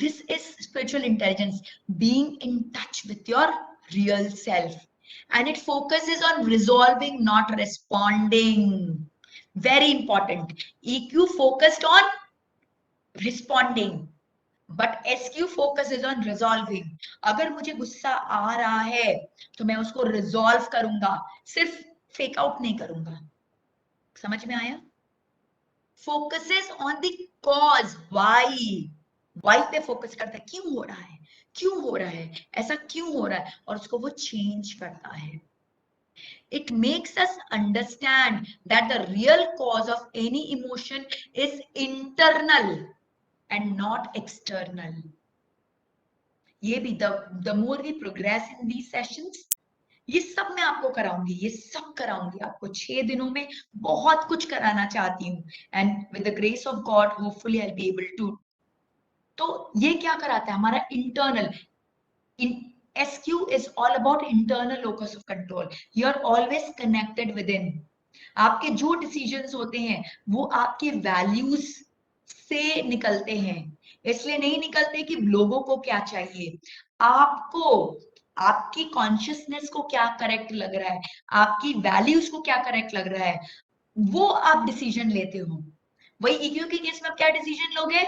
Speaker 1: this is spiritual intelligence, being in touch with your real self, and it focuses on resolving, not responding. Very important. EQ focused on responding, but SQ focus is on resolving. अगर मुझे गुस्सा आ रहा है तो मैं उसको resolve करूंगा, सिर्फ फेक आउट नहीं करूंगा। समझ में आया? Focuses on the cause, why पे फोकस करता है, क्यों हो रहा है, क्यों हो रहा है, ऐसा क्यों हो रहा है, और उसको वो चेंज करता है। It makes us understand that the real cause of any emotion is internal and not external. ये भी the more we progress in these sessions, ये सब मैं आपको कराऊंगी, ये सब कराऊंगी आपको 6 दिनों में। बहुत कुछ कराना चाहती हूँ, and with the grace of God hopefully I be able to. तो ये क्या कराता है, हमारा internal SQ is all about internal locus of control. You are always connected within. आपके जो डिसीजंस होते हैं वो आपके वैल्यूज से निकलते हैं, इसलिए नहीं निकलते कि लोगों को क्या चाहिए, आपको आपकी कॉन्शियसनेस को क्या करेक्ट लग रहा है, आपकी वैल्यूज को क्या करेक्ट लग रहा है, वो आप डिसीजन लेते हो। वही ईक्यू के केस में आप क्या डिसीजन लोगे,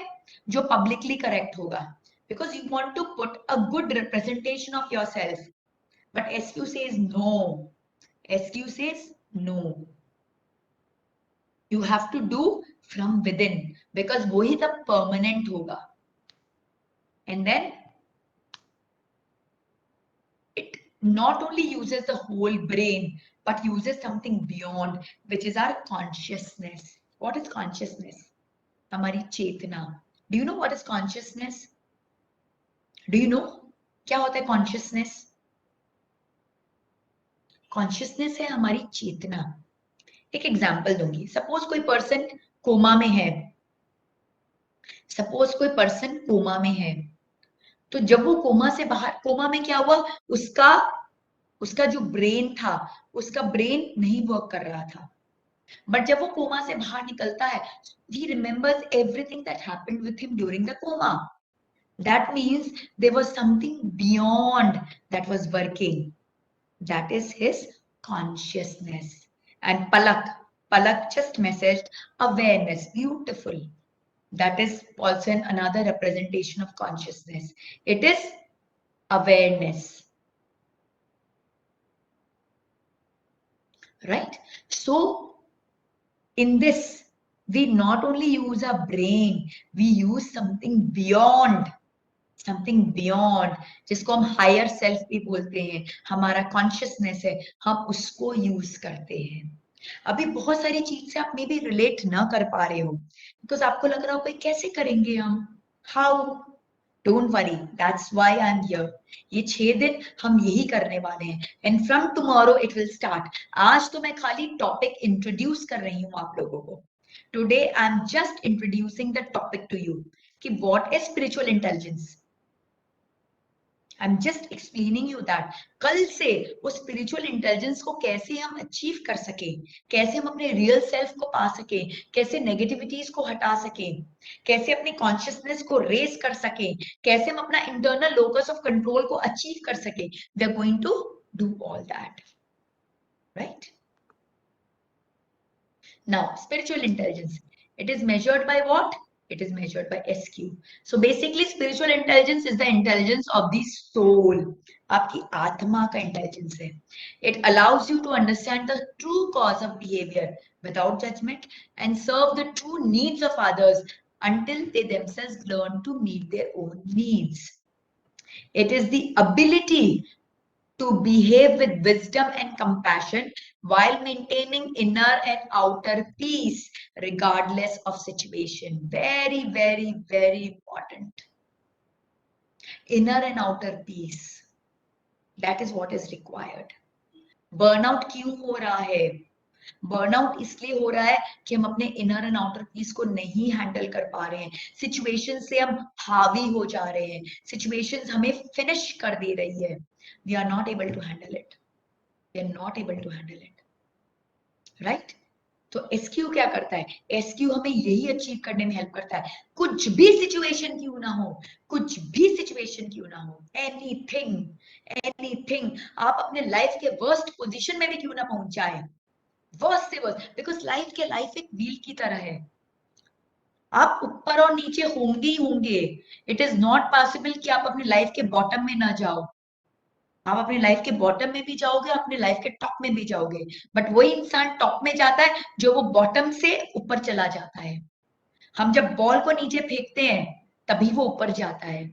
Speaker 1: जो पब्लिकली करेक्ट होगा, because you want to put a good representation of yourself, but SQ says no. SQ says no, you have to do from within, because वो ही तब permanent होगा। And then it not only uses the whole brain but uses something beyond, which is our consciousness. What is consciousness? हमारी चेतना। Do you know what is consciousness? Do you know क्या होता है consciousness? Consciousness है हमारी चेतना। एक example दूंगी, suppose कोई person coma में है, सपोज कोई पर्सन कोमा में है, तो जब वो कोमा से बाहर, कोमा में क्या हुआ, उसका उसका जो ब्रेन था, उसका ब्रेन नहीं वर्क कर रहा था, बट जब वो कोमा से बाहर निकलता है, he remembers everything that happened with him during the coma. That means there was something beyond that was working. That is his consciousness. And Palak just messaged awareness. Beautiful. That is also another representation of consciousness. It is awareness. Right? So, in this, we not only use our brain, we use something beyond, जिसको हम higher self भी बोलते हैं, हमारा consciousness है, हम उसको use करते हैं। अभी बहुत सारी चीज से आप मे भी रिलेट ना कर पा रहे हो, बिकॉज आपको लग रहा हो भाई कैसे करेंगे हम, how, don't worry, that's why I am here. ये 6 दिन हम यही करने वाले हैं, and from tomorrow it will start. आज तो मैं खाली टॉपिक इंट्रोड्यूस कर रही हूँ आप लोगों को। Today I am just introducing the topic to you कि what is spiritual intelligence. I am just explaining you that कल से वो स्पिरिचुअल इंटेलिजेंस को कैसे हम अचीव कर सके, कैसे हम अपने रियल सेल्फ को पा सके, कैसे नेगेटिविटीज को हटा सके, कैसे अपनी कॉन्शियसनेस को रेस कर सके, कैसे हम अपना इंटरनल लोकस ऑफ कंट्रोल को अचीव कर सके। We are going to do all that, right? Now, spiritual intelligence, it is measured by what? It is measured by SQ. So basically, spiritual intelligence is the intelligence of the soul. आपकी आत्मा का intelligence है. It allows you to understand the true cause of behavior without judgment and serve the true needs of others until they themselves learn to meet their own needs. It is the ability to behave with wisdom and compassion while maintaining inner and outer peace regardless of situation. Very, very, very important. Inner and outer peace. That is what is required. Burnout क्यों हो रहा है? Burnout इसलिए हो रहा है कि हम अपने इनर एंड आउटर पीस को नहीं हैंडल कर पा रहे हैं, सिचुएशन से हम हावी हो जा रहे हैं, सिचुएशंस हमें फिनिश कर दे रही है. We are not able to handle it, we are not able to handle it, right? तो एसक्यू क्या करता है? एसक्यू हमें यही अचीव करने में हेल्प करता है, कुछ भी सिचुएशन क्यों ना हो, कुछ भी सिचुएशन क्यों ना हो, एनीथिंग, एनीथिंग, आप अपने लाइफ के वर्स्ट पोजीशन में भी क्यों ना पहुंच जाए, वर्स्ट से वर्स्ट, बिकॉज लाइफ एक व्हील की तरह है, आप ऊपर और नीचे होंगे ही होंगे. इट इज नॉट पॉसिबल कि आप अपनी लाइफ के बॉटम में ना जाओ. आप अपनी लाइफ के बॉटम में भी जाओगे, अपने लाइफ के टॉप में भी जाओगे, बट वही इंसान टॉप में जाता है जो वो बॉटम से ऊपर चला जाता है. हम जब बॉल को नीचे फेंकते हैं तभी वो ऊपर जाता है.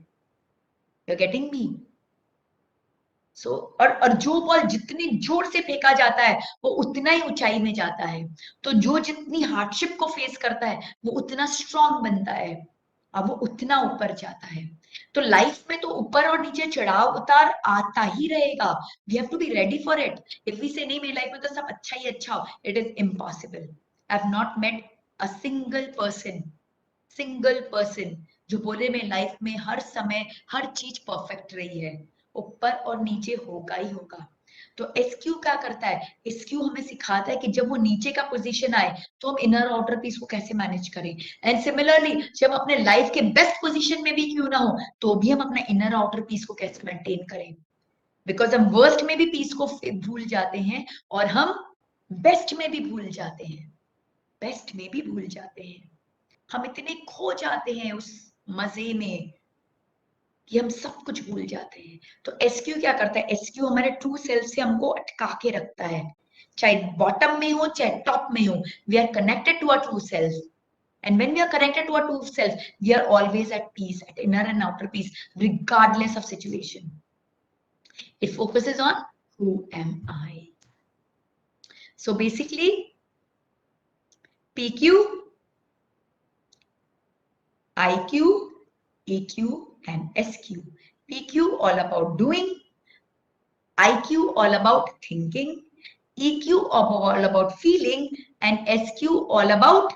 Speaker 1: You getting me? सो और जो बॉल जितनी जोर से फेंका जाता है वो उतना ही ऊंचाई में जाता है. तो जो जितनी हार्डशिप को फेस करता है वो उतना स्ट्रांग बनता है, अब वो उतना ऊपर जाता है. तो लाइफ में तो ऊपर और नीचे चढ़ाव उतार आता ही रहेगा. We have to be ready for it. If we say नहीं मेरी लाइफ में तो सब अच्छा ही अच्छा हो, it is impossible. I have not met a single person जो बोले मेरी लाइफ में हर समय हर चीज परफेक्ट रही है. ऊपर और नीचे होगा ही होगा. तो एसक्यू क्या करता है? एसक्यू हमें सिखाता है कि जब वो नीचे का पोजीशन आए तो हम इनर आउटर पीस को कैसे मैनेज करें, एंड सिमिलरली जब अपने लाइफ के बेस्ट पोजीशन में भी क्यों ना हो तो भी हम अपना इनर आउटर पीस को कैसे मेंटेन करें. बिकॉज हम वर्स्ट में भी पीस को भूल जाते हैं और हम बेस्ट में भी भूल जाते हैं, बेस्ट में भी भूल जाते हैं. हम इतने खो जाते हैं उस मजे में कि हम सब कुछ भूल जाते हैं. तो एसक्यू क्या करता है? एसक्यू हमारे ट्रू सेल्फ से हमको अटका के रखता है, चाहे बॉटम में हो चाहे टॉप में हो. We are connected to our true self, and when we are connected to our true self we are always at peace, at inner and outer peace, regardless of situation. It focuses on who am I. So basically PQ, IQ, EQ and SQ. PQ all about doing, IQ all about thinking, EQ all about feeling, and SQ all about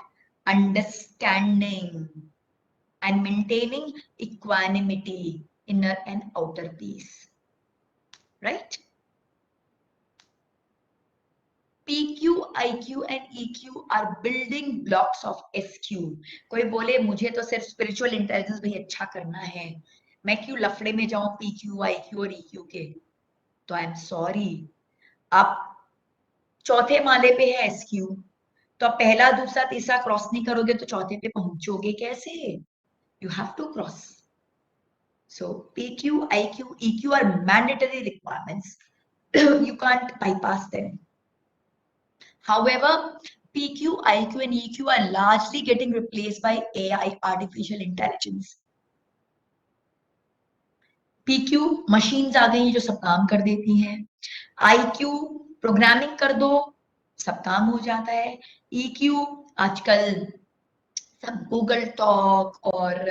Speaker 1: understanding and maintaining equanimity, inner and outer peace, right? PQ, IQ and EQ are building blocks of SQ. कोई बोले मुझे तो सिर्फ spiritual intelligence भी अच्छा करना है, मैं क्यों लफड़े में जाऊं PQ, IQ और EQ के? तो आई एम सॉरी, आप चौथे माले पे है SQ, तो आप पहला दूसरा तीसरा क्रॉस नहीं करोगे तो चौथे पे पहुंचोगे कैसे? You have to cross. So PQ, IQ, EQ are mandatory requirements. You can't bypass them. However, PQ, IQ and EQ are largely getting replaced by AI, artificial intelligence. PQ machines आ गई जो सब काम कर देती हैं. IQ प्रोग्रामिंग कर दो सब काम हो जाता है. EQ आजकल सब गूगल टॉक और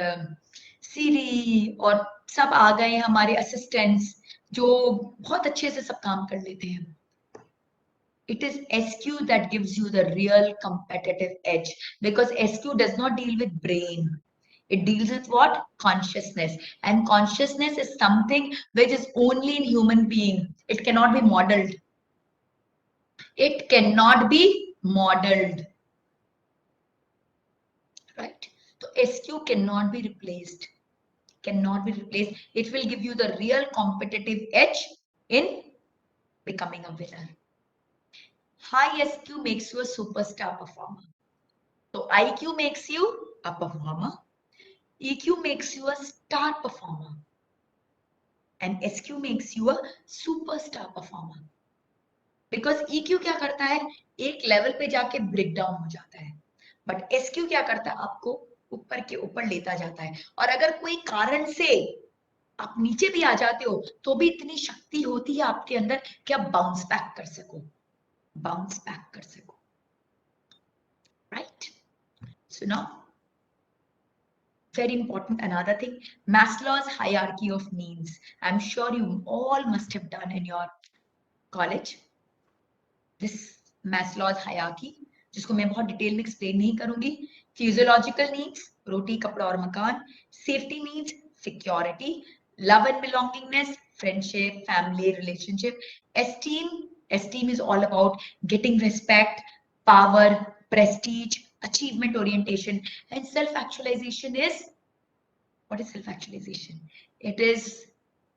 Speaker 1: सीरी और सब आ गए हमारे असिस्टेंट्स जो बहुत अच्छे से सब काम कर लेते हैं. It is SQ that gives you the real competitive edge because SQ does not deal with brain. It deals with what? Consciousness. And consciousness is something which is only in human being. It cannot be modeled. It cannot be modeled. Right? So SQ cannot be replaced. Cannot be replaced. It will give you the real competitive edge in becoming a winner. High SQ makes you a superstar performer. So IQ makes you a performer. EQ makes you a star performer. And SQ makes you a superstar performer. Because EQ क्या करता है? एक level पे जाके break down हो जाता है. But SQ क्या करता है? आपको ऊपर के ऊपर लेता जाता है. और अगर कोई कारण से आप नीचे भी आ जाते हो तो भी इतनी शक्ति होती है आपके अंदर कि आप बाउंस बैक कर सको. बाउंस बैक कर सको. Right? So now very important, another thing, Maslow's hierarchy of needs. I'm sure you all must have done in your college this Maslow's hierarchy, जिसको मैं बहुत डिटेल में एक्सप्लेन नहीं करूंगी. फिजियोलॉजिकल नीड्स, रोटी कपड़ा और मकान. Safety needs, security. Love and belongingness, friendship, family, relationship. esteem is all about getting respect, power, prestige, achievement orientation. And self-actualization is, what is self-actualization? It is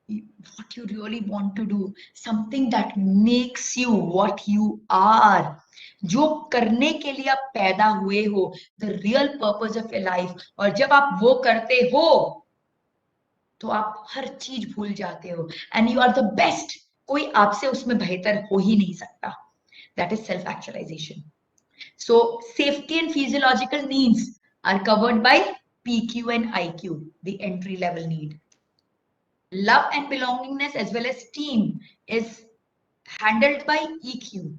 Speaker 1: what you really want to do, something that makes you what you are. जो करने के लिए आप पैदा हुए हो, the real purpose of your life. और जब आप वो करते हो तो आप हर चीज भूल जाते हो. And you are the best. कोई आपसे उसमें बेहतर हो ही नहीं सकता. That is self-actualization. So safety and physiological needs are covered by PQ and IQ, the entry level need. Love and belongingness as well as esteem is handled by EQ.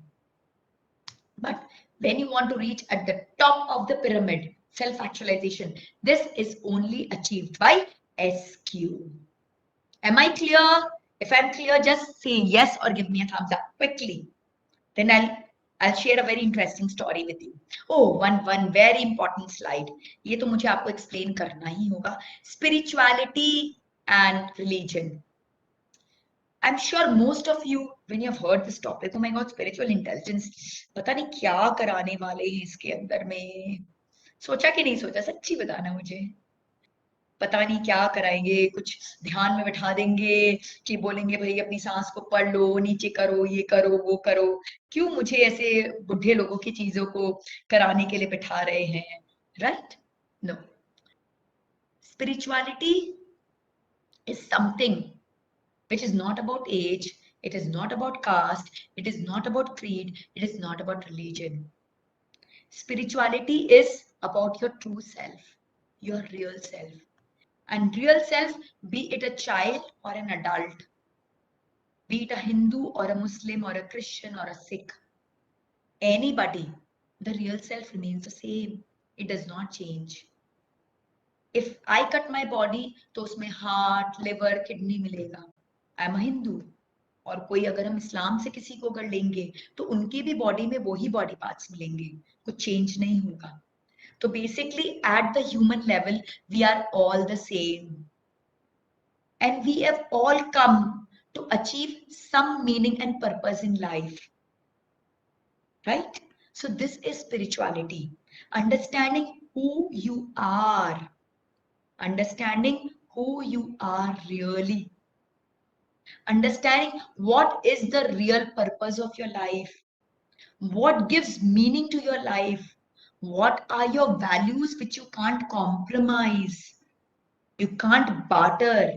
Speaker 1: But when you want to reach at the top of the pyramid, self-actualization, this is only achieved by SQ. Am I clear? If I'm clear, just say yes or give me a thumbs up quickly. Then I'll share a very interesting story with you. Oh, one very important slide. ये तो मुझे आपको explain करना ही होगा. Spirituality and religion. I'm sure most of you, when you have heard this topic, oh my God, spiritual intelligence, पता नहीं क्या कराने वाले हैं इसके अंदर में. सोचा कि नहीं सोचा? सच्ची बताना मुझे. पता नहीं क्या कराएंगे, कुछ ध्यान में बैठा देंगे कि बोलेंगे भाई अपनी सांस को पढ़ लो, नीचे करो, ये करो, वो करो. क्यों मुझे ऐसे बुढ़े लोगों की चीजों को कराने के लिए बैठा रहे हैं? Right? No. Spirituality is something which is not about age, it is not about caste, it is not about creed, it is not about religion. Spirituality is about your true self, your real self. And real self, be it a child or an adult, be it a Hindu or a Muslim or a Christian or a Sikh, anybody, the real self remains the same. It does not change. If I cut my body, तो उसमें heart, liver, kidney मिलेगा. I am a Hindu. और कोई अगर हम इस्लाम से किसी को अगर लेंगे तो उनकी भी बॉडी में वही बॉडी पार्ट्स मिलेंगे, कुछ चेंज नहीं होगा. So basically at the human level, we are all the same. And we have all come to achieve some meaning and purpose in life. Right? So this is spirituality. Understanding who you are. Understanding who you are really. Understanding what is the real purpose of your life. What gives meaning to your life. What are your values which you can't compromise? You can't barter.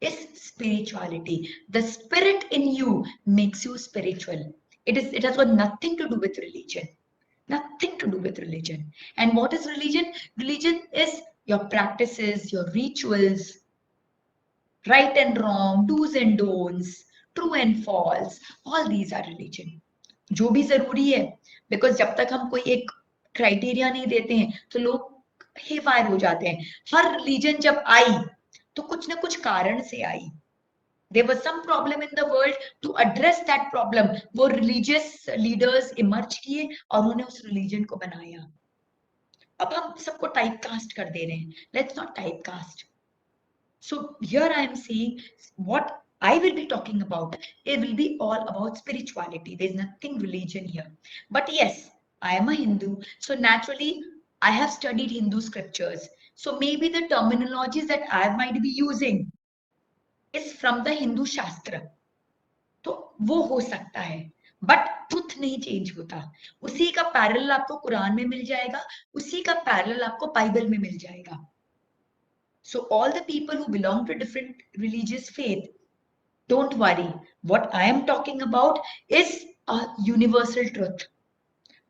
Speaker 1: Is spirituality. The spirit in you makes you spiritual. It has got nothing to do with religion. Nothing to do with religion. And what is religion? Religion is your practices, your rituals, right and wrong, do's and don'ts, true and false. All these are religion. जो भी जरूरी है, because जब तक हम कोई एक criteria नहीं देते हैं तो लोग हेफायर हो जाते हैं. हर रिलीजन जब आई तो कुछ ना कुछ कारण से आई. There was some problem in the world. To address that problem, वो religious leaders emerge किए और उन्होंने उस religion को बनाया. अब हम सबको टाइप कास्ट कर दे रहे हैं. Let's not type cast. So here I am saying what I will be talking about. It will be all about spirituality. There is nothing religion here. But yes, I am a Hindu. So naturally, I have studied Hindu scriptures. So maybe the terminologies that I might be using is from the Hindu Shastra. तो वो हो सकता है. But truth नहीं change होता. उसी का parallel आपको कुरान में मिल जाएगा. उसी का पैरेलल आपको बाइबल में मिल जाएगा. So all the people who belong to different religious faith, don't worry. What I am talking about is a universal truth.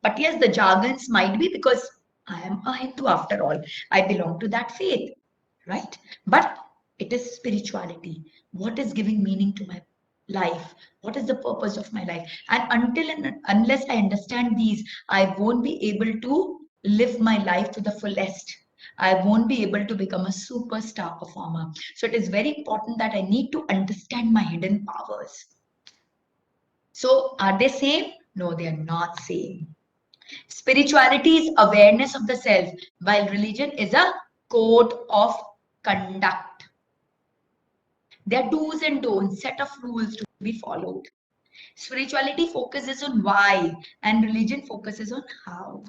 Speaker 1: But yes, the jargons might be because I am a Hindu after all. I belong to that faith, right? But it is spirituality. What is giving meaning to my life? What is the purpose of my life? And until and unless I understand these, I won't be able to live my life to the fullest. I won't be able to become a superstar performer. So it is very important that I need to understand my hidden powers. So are they same? No, they are not same. Spirituality is awareness of the self, while religion is a code of conduct. There are do's and don'ts, set of rules to be followed. Spirituality focuses on why, and religion focuses on how.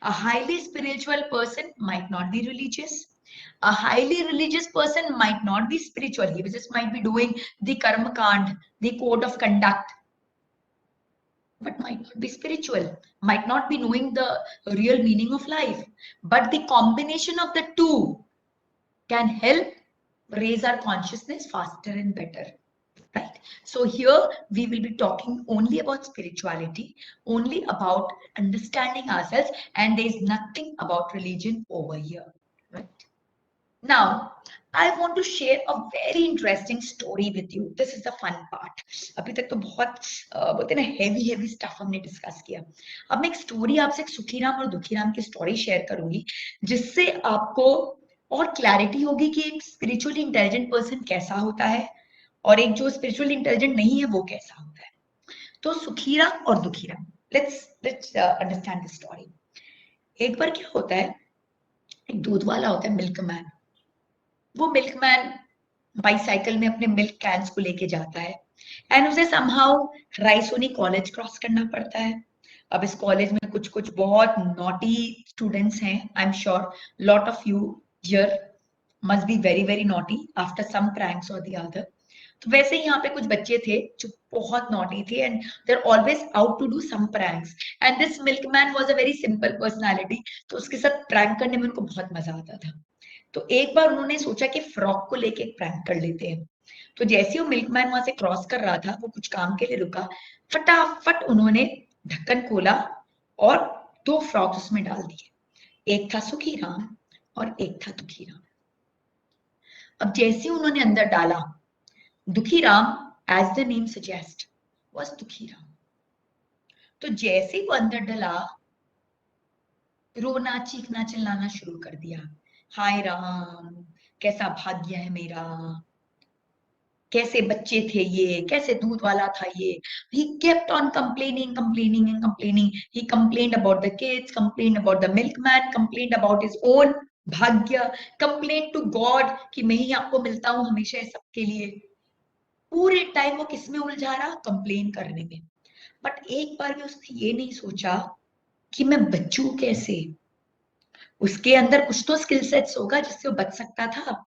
Speaker 1: A highly spiritual person might not be religious. A highly religious person might not be spiritual. He just might be doing the karma kand, the code of conduct, but might not be spiritual, might not be knowing the real meaning of life. But the combination of the two can help raise our consciousness faster and better. Right. So here we will be talking only about spirituality, only about understanding ourselves, and there is nothing about religion over here. Right. Now, I want to share a very interesting story with you. This is the fun part. अभी तक तो बहुत बोलते ना heavy stuff हमने discuss किया. अब मैं एक स्टोरी आपसे सुखीराम और दुखीराम की स्टोरी शेयर करूंगी, जिससे आपको और क्लैरिटी होगी कि एक स्पिरिचुअली इंटेलिजेंट पर्सन कैसा होता है और एक जो स्पिरिचुअली इंटेलिजेंट नहीं है वो कैसा होता है. तो सुखीराम और Dukhiram, let's understand the story. एक बार क्या होता है, एक दूध वाला होता है, मिल्कमैन. वो मिल्कमैन बाइसाइकिल में अपने मिल्क कैंस को लेके जाता है एंड उसे समहाउ रायसोनी कॉलेज क्रॉस करना पड़ता है. अब इस कॉलेज में कुछ कुछ बहुत नॉटी स्टूडेंट्स हैं. I am sure lot of you here must be very very naughty after some pranks और द अदर. तो वैसे ही यहाँ पे कुछ बच्चे थे जो बहुत नॉटी थे and they are always out to do some pranks. And this milkman was a very simple personality, तो उसके साथ प्रैंक करने में उनको बहुत मजा आता था. तो एक बार उन्होंने सोचा कि फ्रॉक को लेके एक प्रैंक कर लेते हैं. तो जैसे वो मिल्कमैन वहां से क्रॉस कर रहा था, वो कुछ काम के लिए रुका, फटाफट उन्होंने ढक्कन खोला और 2 फ्रॉक्स उसमें डाल दिए. एक था सुखीराम और एक था दुखीराम. अब जैसे उन्होंने अंदर डाला, Dukhiram, as the name suggest, was Dukhiram. तो जैसे वो अंदर डला, रोना चीखना चिल्लाना शुरू कर दिया. हाय राम, कैसा भाग्य है मेरा, कैसे बच्चे थे ये, कैसे दूध वाला था ये. He kept on complaining. He complained about the kids, complained about the milkman, complained about his own भाग्य, complained to God कि मैं ही आपको मिलता हूँ हमेशा सबके लिए. पूरे टाइम वो किस में उलझा रहा, कंप्लेन करने में. बट एक बार भी उसने ये नहीं सोचा कि मैं बचूं कैसे. उसके अंदर कुछ तो स्किल सेट्स होगा जिससे वो बच सकता था,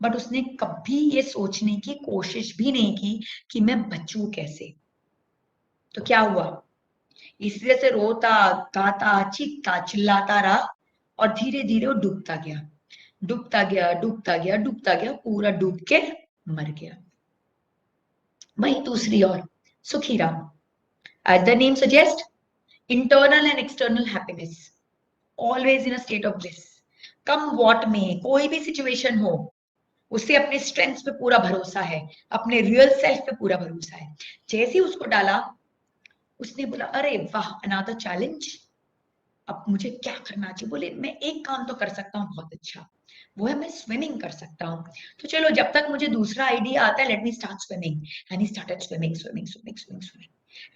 Speaker 1: बट उसने कभी ये सोचने की कोशिश भी नहीं की कि मैं बचूं कैसे. तो क्या हुआ, इसलिए से रोता गाता चीखता चिल्लाता रहा और धीरे धीरे वो डूबता गया, पूरा डूब के मर गया. वही दूसरी ओर Sukhiram, as the name suggest, internal and external happiness, always in a state of bliss. Come what में, कोई भी सिचुएशन हो, उसे अपने स्ट्रेंथ पे पूरा भरोसा है, अपने रियल सेल्फ पे पूरा भरोसा है. जैसे ही उसको डाला, उसने बोला अरे वाह, अनदर चैलेंज, अब मुझे क्या करना चाहिए. बोले मैं एक काम तो कर सकता हूँ बहुत अच्छा, वो है मैं स्विमिंग कर सकता हूँ. तो चलो जब तक मुझे दूसरा आइडिया आता है, let me start swimming. And he started swimming.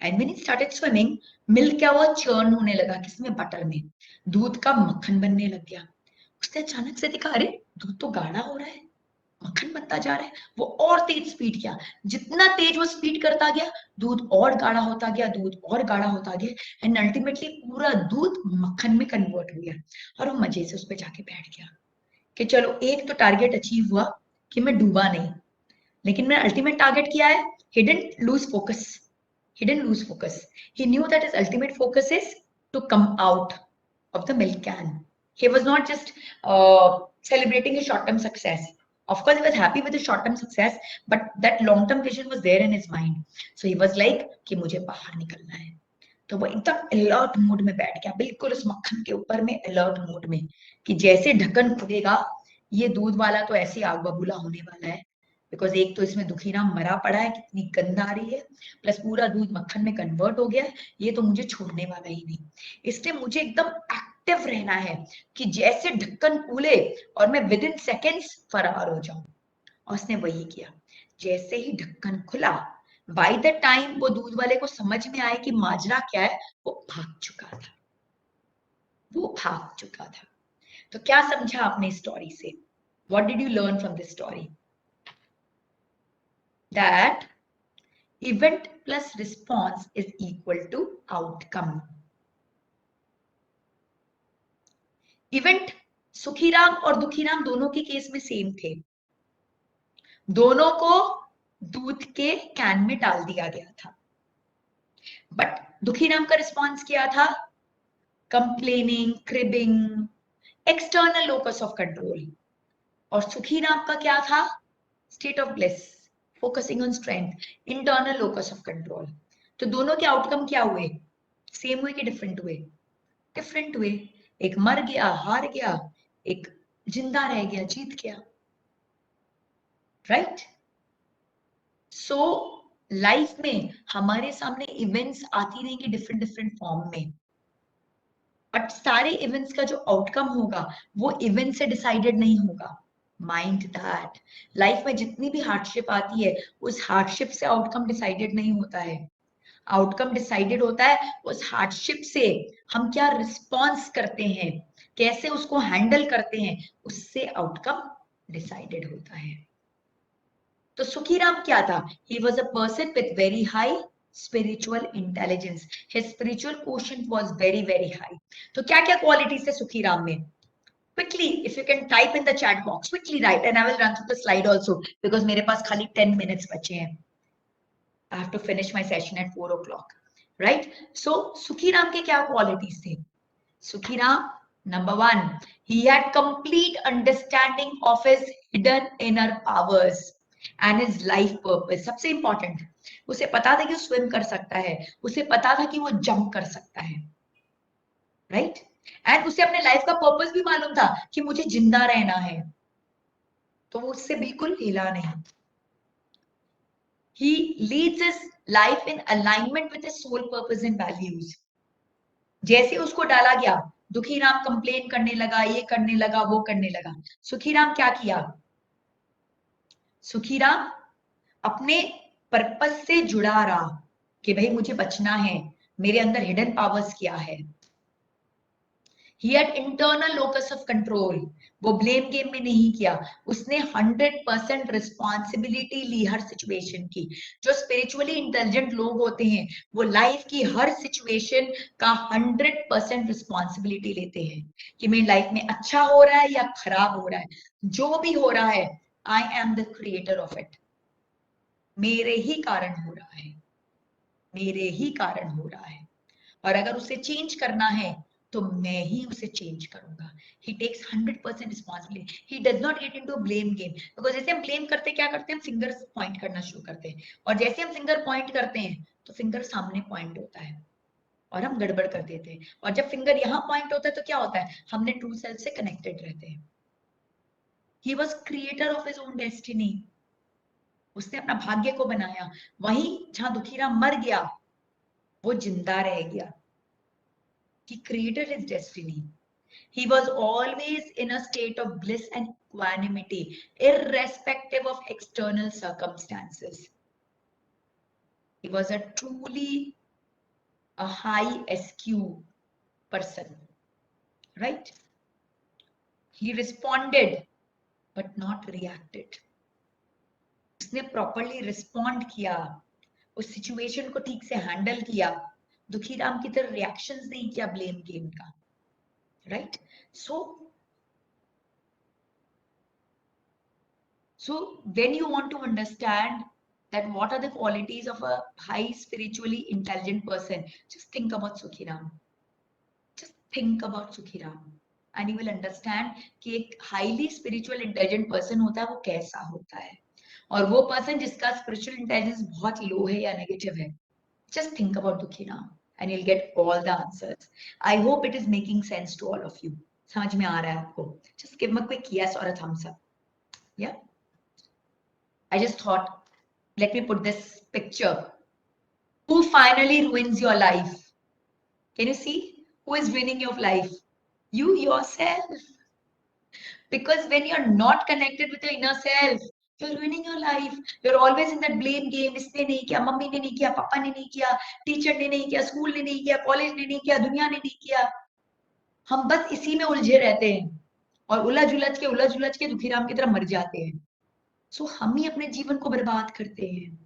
Speaker 1: And when he started swimming, milk क्या हुआ, चर्न होने लगा, किसमें, बटर में, दूध का मक्खन बनने लग गया। उसने अचानक से देखा, अरे दूध तो गाढ़ा हो रहा है, मक्खन बनता जा रहा है। वो और तेज स्पीड किया, जितना तेज वो स्पीड करता गया, दूध और गाढ़ा होता गया, दूध और गाढ़ा होता गया, एंड अल्टीमेटली पूरा दूध मक्खन में कन्वर्ट हो गया। और वो मजे से उस पर जाके बैठ गया कि चलो एक तो टारगेट अचीव हुआ कि मैं डूबा नहीं, लेकिन मेरा अल्टीमेट टारगेट क्या है, he didn't lose focus. He didn't lose focus. He knew that his ultimate focus is to come out of the milk can. He was not just celebrating his short-term success. Of course, he was happy with his short-term success, but that long-term vision was there in his mind. So he was like कि मुझे बाहर निकलना है। तो वो एकदम alert mode में बैठ गया, बिल्कुल उस मक्खन के ऊपर में अलर्ट मोड में, कि जैसे ढक्कन खुलेगा ये दूध वाला तो ऐसे आग बबूला होने वाला है, बिकॉज एक तो इसमें दुखीराम मरा पड़ा है, कितनी गंध आ रही है, प्लस पूरा दूध मक्खन में कन्वर्ट हो गया, ये तो मुझे छोड़ने वाला ही नहीं। इसलिए मुझे एकदम एक्टिव रहना है कि जैसे ढक्कन खुले और मैं विद इन सेकेंड्स फरार हो जाऊं। और उसने वही किया, जैसे ही ढक्कन खुला, बाय द टाइम वो दूध वाले को समझ में आया कि माजरा क्या है, वो भाग चुका था, वो भाग चुका था। तो क्या समझा आपने स्टोरी से? What did you learn from this story? That event plus response is equal to outcome. Event Sukhiram और दुखीराम दोनों के केस में सेम थे, दोनों को दूध के कैन में डाल दिया गया था, बट दुखीराम का रिस्पॉन्स क्या था, complaining, cribbing, external locus of control, और सुखीराम का क्या था, state of bliss, focusing on strength, internal locus of control. तो दोनों के आउटकम क्या हुए, सेम हुए कि डिफरेंट हुए? डिफरेंट हुए। एक मर गया, हार गया, एक जिंदा रह गया, जीत गया, राइट? सो लाइफ में हमारे सामने इवेंट्स आती रहेंगी डिफरेंट डिफरेंट फॉर्म में, बट सारे इवेंट्स का जो आउटकम होगा वो इवेंट से डिसाइडेड नहीं होगा। माइंड दैट लाइफ में जितनी भी हार्डशिप आती है, उस हार्डशिप से आउटकम डिसाइडेड नहीं होता है। आउटकम डिसाइडेड होता है उस हार्डशिप से हम क्या रिस्पॉन्स करते हैं, कैसे उसको हैंडल करते हैं, उससे आउटकम डिसाइडेड होता है। तो सुखीराम क्या था, he was a person with very high spiritual intelligence, his spiritual quotient was very very high. तो क्या क्या क्वालिटीज थे सुखीराम में? Quickly, if you can type in the chat box, quickly write, and I will run through the slide also because मेरे पास खाली 10 minutes बचे हैं. I have to finish my session at 4 o'clock, right? So Sukhiram के क्या qualities थे? Sukhiram, number one, he had complete understanding of his hidden inner powers and his life purpose. सबसे important, उसे पता था कि वो swim कर सकता है, उसे पता था कि वो jump कर सकता है, right? एंड उसे अपने लाइफ का पर्पस भी मालूम था कि मुझे जिंदा रहना है, तो वो उससे बिल्कुल हिला नहीं। He leads his life in alignment with his soul purpose and values. जैसे उसको डाला गया, दुखीराम कंप्लेन करने लगा, ये करने लगा, वो करने लगा। सुखीराम क्या किया? सुखीराम अपने पर्पस से जुड़ा रहा कि भाई मुझे बचना है, मेरे अंदर हिडन पावर्स क्या है। He had internal locus of control. वो ब्लेम गेम में नहीं किया, उसने 100% रिस्पॉन्सिबिलिटी ली हर सिचुएशन की। जो स्पिरिचुअली इंटेलिजेंट लोग होते हैं वो लाइफ की हर सिचुएशन का 100% रिस्पॉन्सिबिलिटी लेते हैं कि मेरी लाइफ में अच्छा हो रहा है या खराब हो रहा है, जो भी हो रहा है, I am the creator of it. मेरे ही कारण हो रहा है, मेरे ही कारण हो रहा है, और अगर उसे चेंज करना है तो मैं ही उसे चेंज करूंगा। He takes 100% responsibility. He does not get into a blame game. Because जैसे हम blame करते क्या करते हैं, हम फिंगर पॉइंट करना शुरू करते हैं, और जैसे हम फिंगर पॉइंट करते हैं तो फिंगर सामने पॉइंट होता है और हम गड़बड़ कर देते हैं, और जब फिंगर यहाँ पॉइंट होता है तो क्या होता है, हमने ट्रू सेल्फ से कनेक्टेड रहते हैं। He was creator of his own destiny. उसने अपना भाग्य को बनाया। वहीं जहां दुखीराम मर गया वो जिंदा रह गया। He created his destiny. He was always in a state of bliss and equanimity, irrespective of external circumstances. He was a truly a high SQ person, right? He responded but not reacted. उसने properly respond किया, उस situation को ठीक से handle किया, दुखीराम की तरह reactions नहीं किया ब्लेम गेम का, right? So when you want to understand that what are the qualities of a high spiritually intelligent person, just think about Sukhiram. Just think about Sukhiram and you will understand कि एक highly spiritual intelligent person होता है वो कैसा होता है, और वो person जिसका spiritual intelligence बहुत low है या negative है. Just think about Dukhiram and you'll get all the answers. I hope it is making sense to all of you. समझ में आ रहा है आपको? Just give me a quick yes or a thumbs up. Yeah. I just thought, let me put this picture. Who finally ruins your life? Can you see? Who is ruining your life? You yourself. Because when you're not connected with your inner self, you're ruining your life. You're always in that blame game. इसने नहीं किया, mummy ने नहीं किया, पापा ने नहीं किया, टीचर ने नहीं किया, स्कूल ने नहीं किया, कॉलेज ने नहीं किया, दुनिया ने नहीं किया. हम बस इसी में उलझे रहते हैं और उलझ के दुखीराम की तरह मर जाते हैं. सो हम ही अपने जीवन को बर्बाद करते हैं.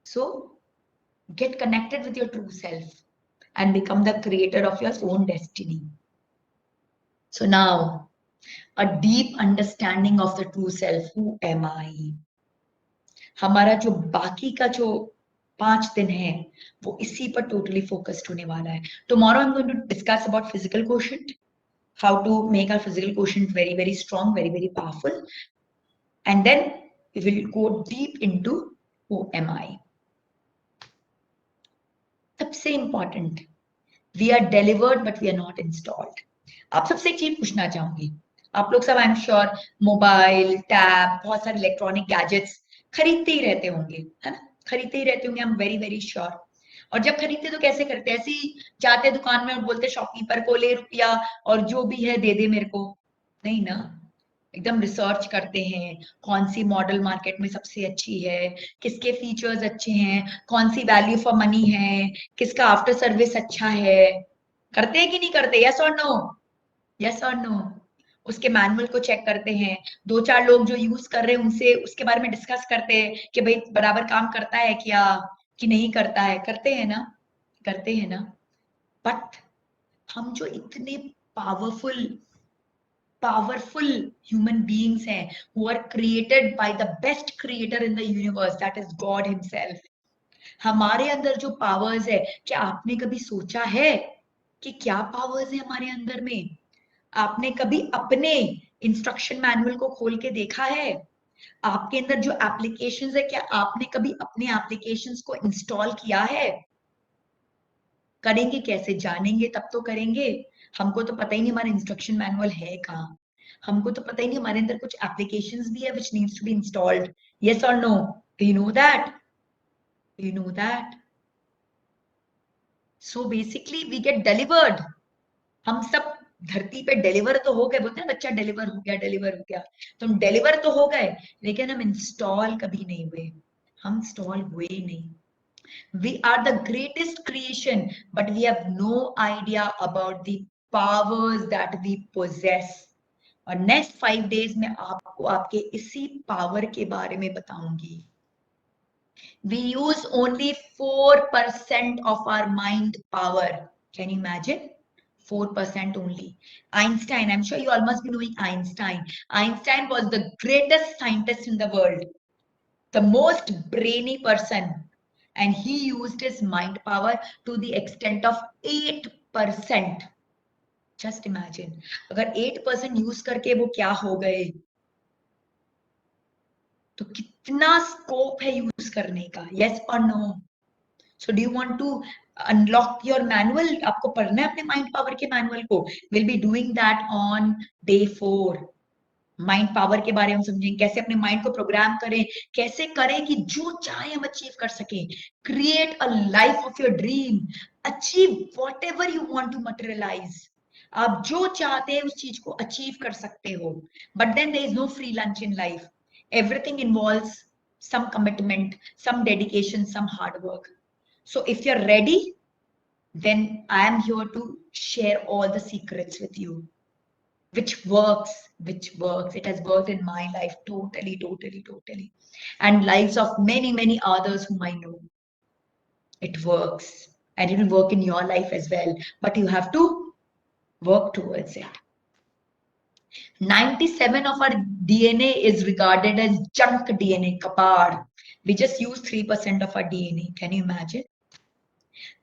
Speaker 1: So get connected with your true self and become the creator of your own destiny. So now, a deep understanding of the true self. Who am I? हमारा जो बाकी का जो 5 दिन है वो इसी पर totally focused होने वाला है. Tomorrow I'm going to discuss about physical quotient, how to make our physical quotient very, very strong, very, very powerful. And then we will go deep into who am I. सबसे important, we are delivered but we are not installed. आप सबसे एक चीज पूछना चाहूंगी. आप लोग सब आई एम श्योर मोबाइल, टैब, बहुत सारे इलेक्ट्रॉनिक गैजेट्स खरीदते ही रहते होंगे, है ना? खरीदते ही रहते होंगे, I am very very sure. और जब खरीदते तो कैसे करते? ऐसे ही जाते दुकान में और बोलते शॉपकीपर को ले रुपया और जो भी है दे दे मेरे को? नहीं ना, एकदम रिसर्च करते हैं कौन सी मॉडल मार्केट में सबसे अच्छी है, किसके फीचर्स अच्छे हैं, कौन सी वैल्यू फॉर मनी है, किसका आफ्टर सर्विस अच्छा है. करते हैं कि नहीं करते? यस और नो? यस और नो? उसके मैनुअल को चेक करते हैं, 2-4 लोग जो यूज कर रहे हैं उनसे उसके बारे में डिस्कस करते हैं कि भाई बराबर काम करता है क्या कि नहीं करता है. करते हैं ना? करते हैं ना? बट हम जो इतने powerful human beings हैं, who are created by the best creator in the universe, that is God himself. हमारे अंदर जो पावर्स है, क्या आपने कभी सोचा है कि क्या पावर्स है हमारे अंदर में? आपने कभी अपने इंस्ट्रक्शन मैनुअल को खोल के देखा है? आपके अंदर जो एप्लीकेशंस है, क्या आपने कभी अपने एप्लीकेशंस को इंस्टॉल किया है? करेंगे कैसे? जानेंगे तब तो करेंगे. हमको तो पता ही नहीं हमारा इंस्ट्रक्शन मैनुअल है कहाँ. हमको तो पता ही नहीं हमारे अंदर कुछ एप्लीकेशंस भी है which needs to be installed. Yes or no? Do you know that? Do you know that? So basically we get delivered. हम सब धरती पे डिलीवर तो हो गए, बोलते हैं बच्चा डिलीवर हो गया, डिलीवर हो गया. तो हम डिलीवर तो हो गए लेकिन हम इंस्टॉल कभी नहीं हुए. हम इंस्टॉल हुए ही नहीं. We are the greatest creation, but we have no idea about the powers that we possess. और नेक्स्ट 5 days में आपको आपके इसी पावर के बारे में बताऊंगी. We use only 4% of our mind power. Can you imagine? 4% only. Einstein, I'm sure you all must be knowing Einstein. Einstein was the greatest scientist in the world, the most brainy person, and he used his mind power to the extent of 8%. Just imagine, अगर 8% use करके वो क्या हो गए तो कितना scope है use करने का. यस और no? So do you want to unlock your manual? आपको पढ़ना है अपने माइंड पावर के मैनुअल को. Will be doing that on day 4. Mind power के बारे में समझेंगे, कैसे अपने माइंड को प्रोग्राम करें, कैसे करें कि जो चाहे हम अचीव कर सकें. Create a life of your dream. Achieve whatever you want to materialise. आप जो चाहते हैं उस चीज को अचीव कर सकते हो. But then there is no free lunch in life. Everything involves some commitment, some dedication, some hard work. So if you're ready, then I am here to share all the secrets with you, which works. It has worked in my life totally, and lives of many others whom I know. It works, and it will work in your life as well, but you have to work towards it. 97 of our DNA is regarded as junk DNA, kapad. We just use 3% of our DNA. Can you imagine?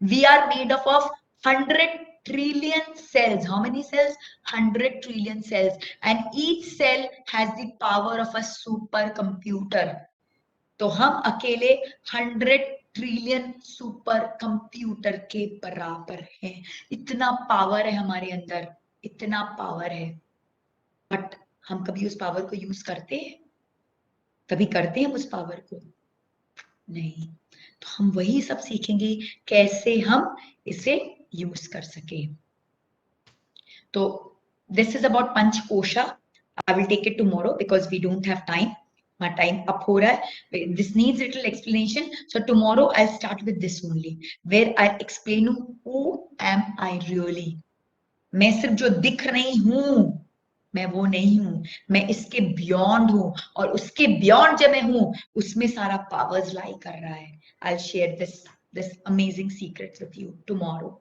Speaker 1: We are made up of 100 trillion cells. How many cells? 100 trillion cells. And each cell has the power of a supercomputer. तो हम अकेले 100 trillion super computer के बराबर हैं. इतना power है हमारे अंदर, इतना पावर है. बट हम कभी उस पावर को यूज करते हैं? कभी करते हैं उस पावर को? नहीं. तो हम वही सब सीखेंगे कैसे हम इसे यूज कर सके. तो this is about Panchakosha. I will take it tomorrow because we don't have time. My time up ho raha hai. This needs little explanation. So tomorrow I'll start with this only, where I explain who am I really. मैं सिर्फ जो दिख रही हूँ, मैं वो नहीं हूँ. मैं इसके बियॉन्ड हूँ, और उसके बियॉन्ड जब मैं हूँ, उसमें सारा पावर्स लाई कर रहा है. I'll share this amazing secrets with you tomorrow.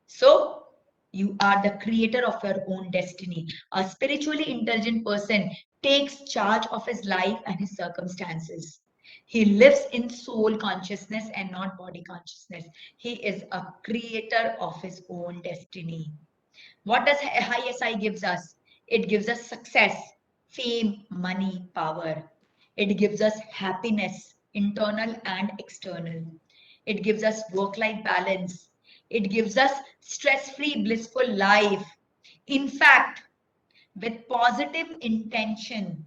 Speaker 1: So you are the creator of your own destiny. A spiritually intelligent person takes charge of his life and his circumstances. He lives in soul consciousness and not body consciousness. He is a creator of his own destiny. What does high SI gives us? It gives us success, fame, money, power. It gives us happiness, internal and external. It gives us work-life balance. It gives us stress-free, blissful life. In fact, with positive intention,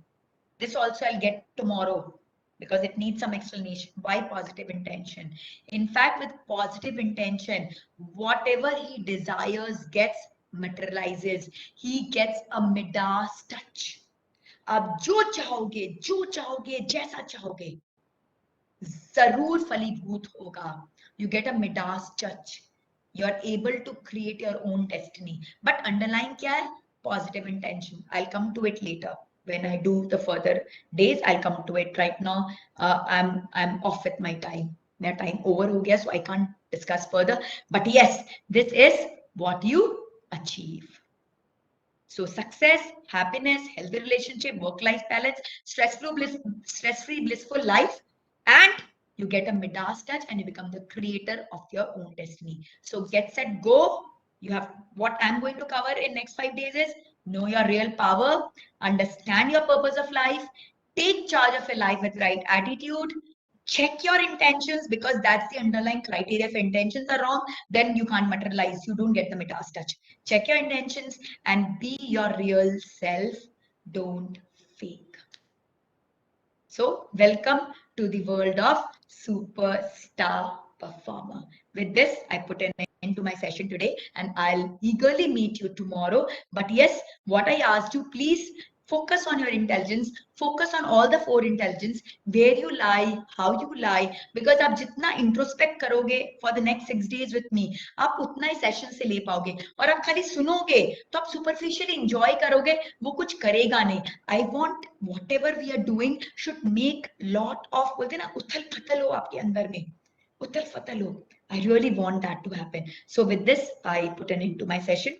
Speaker 1: this also I'll get tomorrow because it needs some explanation. Why positive intention? In fact, with positive intention, whatever he desires gets materializes. He gets a Midas touch. आप जो चाहोगे, जैसा चाहोगे, जरूर फलीभूत होगा. You get a Midas touch. You're able to create your own destiny. But underlying kya hai? Positive intention. I'll come to it later. When I do the further days, I'll come to it. Right now, I'm off with my time. My time over ho gaya, so I can't discuss further. But yes, this is what you achieve. So success, happiness, healthy relationship, work-life balance, stress-free, blissful life, and you get a Midas touch and you become the creator of your own destiny. So get set, go. You have what I'm going to cover in next 5 days is know your real power, understand your purpose of life, take charge of your life with right attitude, check your intentions, because that's the underlying criteria. If intentions are wrong, then you can't materialize. You don't get the Midas touch. Check your intentions and be your real self. Don't fake. So welcome to the world of superstar performer. With this, I put an end to my session today, and I'll eagerly meet you tomorrow. But yes, what I asked you, please focus on your intelligence, focus on all the 4 intelligence, where you lie, how you lie, because आप जितना introspect करोगे for the next 6 days with me, आप उतना ही session से ले पाओगे. और आप खाली सुनोगे तो आप superficially enjoy करोगे, वो कुछ करेगा नहीं. I want whatever we are doing should make lot of, बोलते ना, उथल फथल हो आपके अंदर में, उथल फथल हो. I really want that to happen. So with this, I put an end to my session.